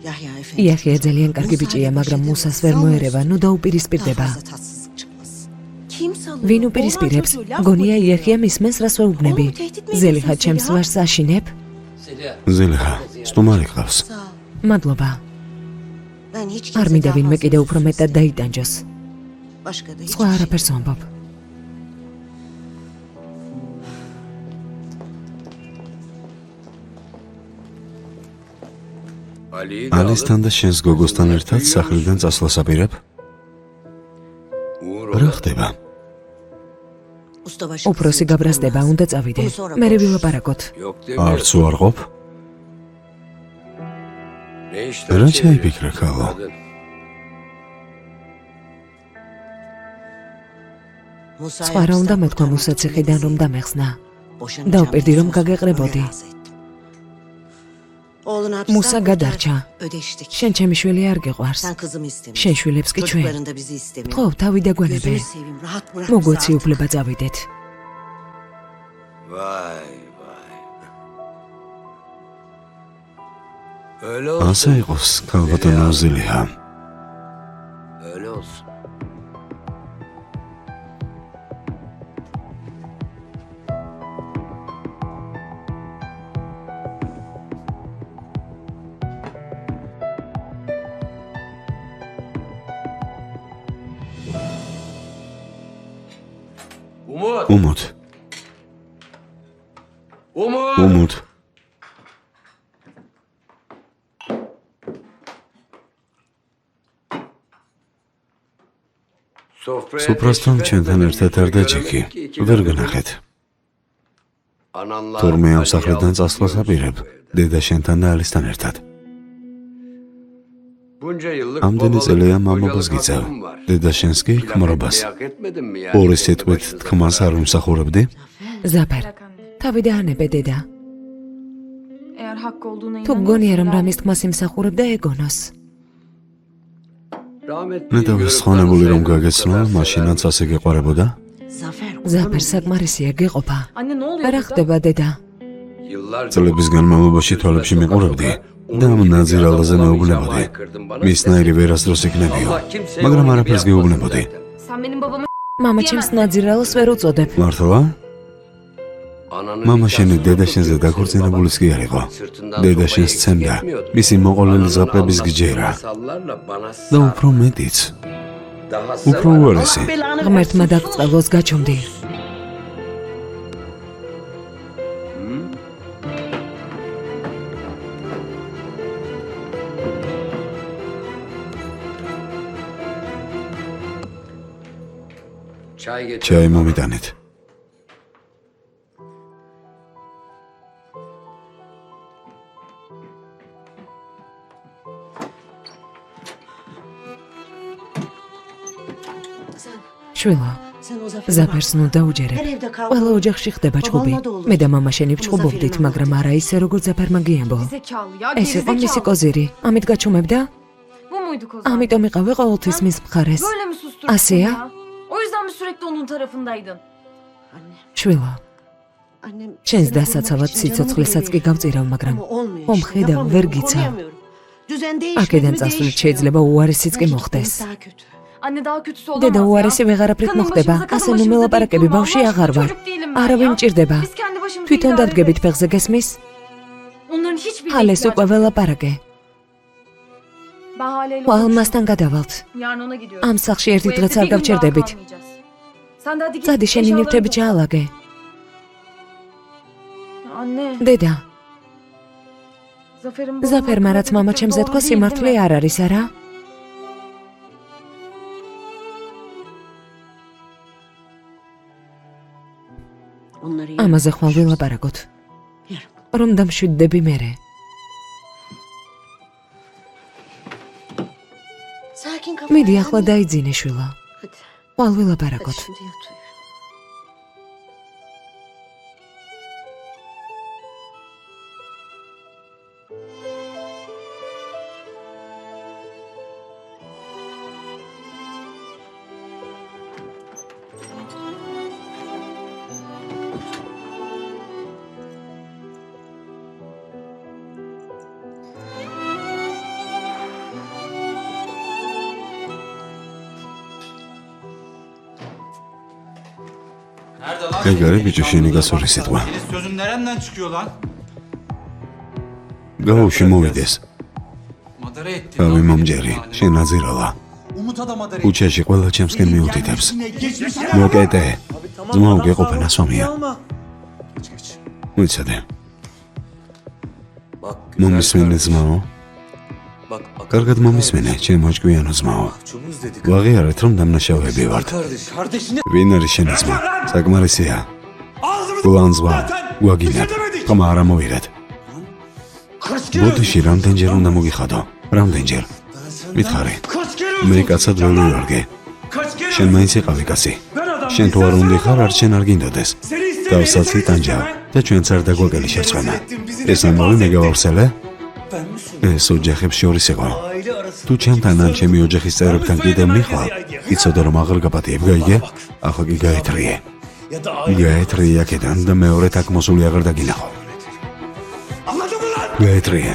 იახია ძალიან კარგი ბიჭია, მაგრამ მუსას ვერ მოერევა, ნუ დაუპირისპირდება. ვინ უპირისპირებს? გონია იახია მისმენს რას ვეუბნები. ზელიხა ჩემს ვარს აშინებ? ზელიხა, სტუმარი ყავს. მადლობა. არ მინდა ვინმე კიდევ უფრო მეტად დაიტანჯოს. სხვა არაფერს ვამბობ. ალისთან და შენს გოგოსთან ერთად სახლიდან წასვლას აპირებ? რა ხდება? უფროსი გაბრაზდება, უნდა წავიდე. მერე ვილაპარაკოთ. არც უარყოფ? რა ჩაიფიქრე, ქალო? სხვა რა უნდა მეთქვა მუსაციხიდან რომ დამეხსნა. დავპირდი რომ გაგეყრებოდი. მუსა გადარჩა. შენ ჩემი შვილი არ გიყვარს. შენ შვილებს კი ჩვენ. ხო, თავი დაგვანებე. მოგვეცი უფლება წავიდეთ. ასე იყოს, ქალბატონო ზელიხა. უმოდ. სუფრასთან ჩვენთან ერთად არ დაჯექი, ვერ გნახეთ. თორმე ამ სახლიდან წასვლას აპირებ, დედა შენთან და ალისთან ერთად. ამდენი წელია მამობას გიწევ, დედა შენს კი ქმრობას. ორი სიტყვით თქმას არ ვიმსახურებდი? ზაფარ, თავი დაანებე დედა. თუ გგონია რომ რამის თქმას იმსახურებ და ეგონოს. ნეტავის ხონებული რომ გაგეცნო, მაშინაც ასე გეყარებოდა? ზაფარ, საკმარისია, გეყოფა. რა ხდება დედა? წლების განმავლობაში თვალებში მიყურებდი და ამ ნაძირალაზე მეუბნებოდი. მისნაირი ვერასდროს იქნებიო, მაგრამ არაფერს გეუბნებოდი. მამა ჩემს ნაძირალს ვერ უწოდებ. მართლა? მამა შენი დედა შენზე დაქორწინებულის კი არ იყო. დედა შენს ცემდა, მისი მოყოლილი ზღაპრების გჯერა. და უფრო მეტიც. უფრო უარესი. ღმერთმა დაგწყელოს გაჩვმდი. ჩაი მომიტანეთ. შვილო, ზაფარს ნუ დაუჯერებ. ყველა ოჯახში ხდება ჩხუბი. მე და მამა შენი ვჩხუბობდით, მაგრამ არა ისე როგორც ზაფარმა გიამბო. ეს იყო მისი კოზირი. ამით გაჩუმებდა? ამიტომ იყავი ყოველთვის მის მხარეს. ასეა? O yüzden mi sürekli onun tarafındaydın? შვილო, შენს დასაცავად სიცოცხლესაც კი გავწირავ, მაგრამ მომხედავ ვერ გიცავ. აქედან წასვლით შეიძლება უარესიც კი მოხდეს. Anne daha kötüsü olamaz დედა ya. უარესი ვეღარაფრით მოხდება. ასე ნუ მელაპარაკები, ბავში აღარ ვარ. არავინ მჭირდება. Biz kendi başımıza თვითონ idare დადგებით ფეხზე გესმის? Onların hiçbir ჰალეს უკვე ველაპარაკე. Ben Hale'yle ალმასთან გადავალთ. yarın ona gidiyorum. ამ სახლში ერთი Bu დღეც evde არ bir gün daha გავჩერდებით. kalmayacağız. Sen de hadi git. წადი შენი ნივთები ჩაალაგე. Anne, დედა, Zafer'in ზაფერმა რაც მამა ჩემზე თქვა სიმართლე არ არის, არა? ამაზე ხვალ ვილაპარაკოთ. რომ დამშვიდდები მერე. მიდი ახლა დაიძინე შვილო. ხვალ ვილაპარაკოთ. ეგ არის ბიჭო შენი გასული სიტყვა. Senin sözün nereden çıkıyor lan? გაუში მოვიდეს. Madara ettin. ავი მომჯერი, შენ აზირალა. Umut'a da madara ettin. ქუჩაში ყველა ჩემსკენ მიუთითებს. Geçmişe მოკეტე. ძმაო გეყოფა ნასვამია. მოიცადე. მომისმენე ძმაო. კარგად მომისმენე, ჩემო ჭკვიანო ძმაო. ვაღიარეთ რომ დამნაშავეები ვართ. ვინ არის შენი ძმა? საკმარისია. გულანძღვა, გვაგინებ, ხმა არ ამოვიდეთ. ბოდიში რამდენჯერ უნდა მოგიხადო? რამდენჯერ? მითხარი. მე კაცად ვერ ვივარგე. შენ მაინც იყავი კაცი. შენ თუ არ უნდა ხარ, არ შენ არ გინდოდეს. დავსაცი ტანჯავ და ჩვენც არ დაგვაკელი შერწმენა. ეს ამბავი მე გავავსელე? ეს ოჯახებს შორის იყო. თუ ჩემთან ან ჩემი ოჯახის წევრებთან კიდევ მიხვალ, იცოდე რომ აღარ გაპატიებ, გაიგე? ახლა კი გაეთრიე. გაეთრიე აქედან და მეორედ აქ მოსული აღარ დაგინახო. გაეთრიე.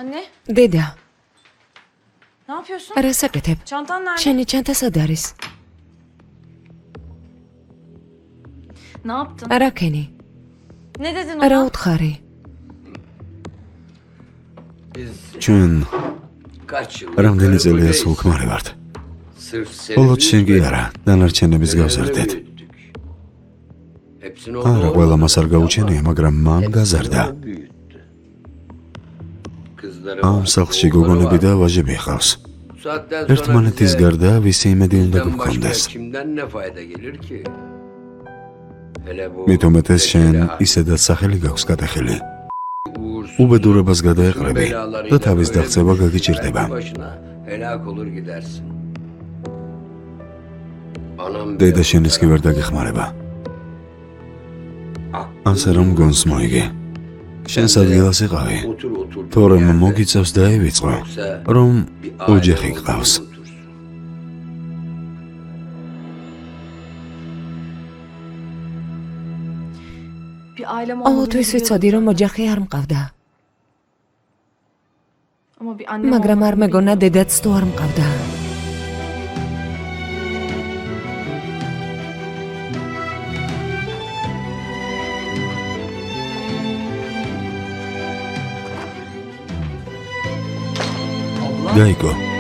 Anne, დედა, ne yapıyorsun? რა საკეთებ? Çantan nerede? შენი ჩანთა სად არის? Ne yaptın? რა ქენი? Ne dedin რა ona? უთხარი? ჩვენ Kaç yıl? რამდენი წელია სულ ქმარი ვართ. Sırf მხოლოდ შენ კი არა, დანარჩენების გავზარდეთ. არა, ყველა მას არ გაუჩენია, მაგრამ მან გაზარდა. ამ სახლში გოგონები და ვაჟები ხავს. ერთმანეთის გარდა ვისი იმედი უნდა გქონდეს. მით უმეტეს შენ ისედაც სახელი გაქვს გადახილი. უბედურებას გადაეყრები და თავის დაღწევა გაგიჭირდება. დედა შენიც კი ვერ დაგეხმარება. ასე რომ გონს მოიგე. შენს ადგილას იყავი. თორემ მოგიწევს დაივიწყო, რომ ოჯახი გყავს. Bir ailem ყოველთვის ვიცოდი, რომ ოჯახი არ მყავდა. Ama bir annem მაგრამ არ მეგონა დედაც თუ არ მყავდა. გაიგო.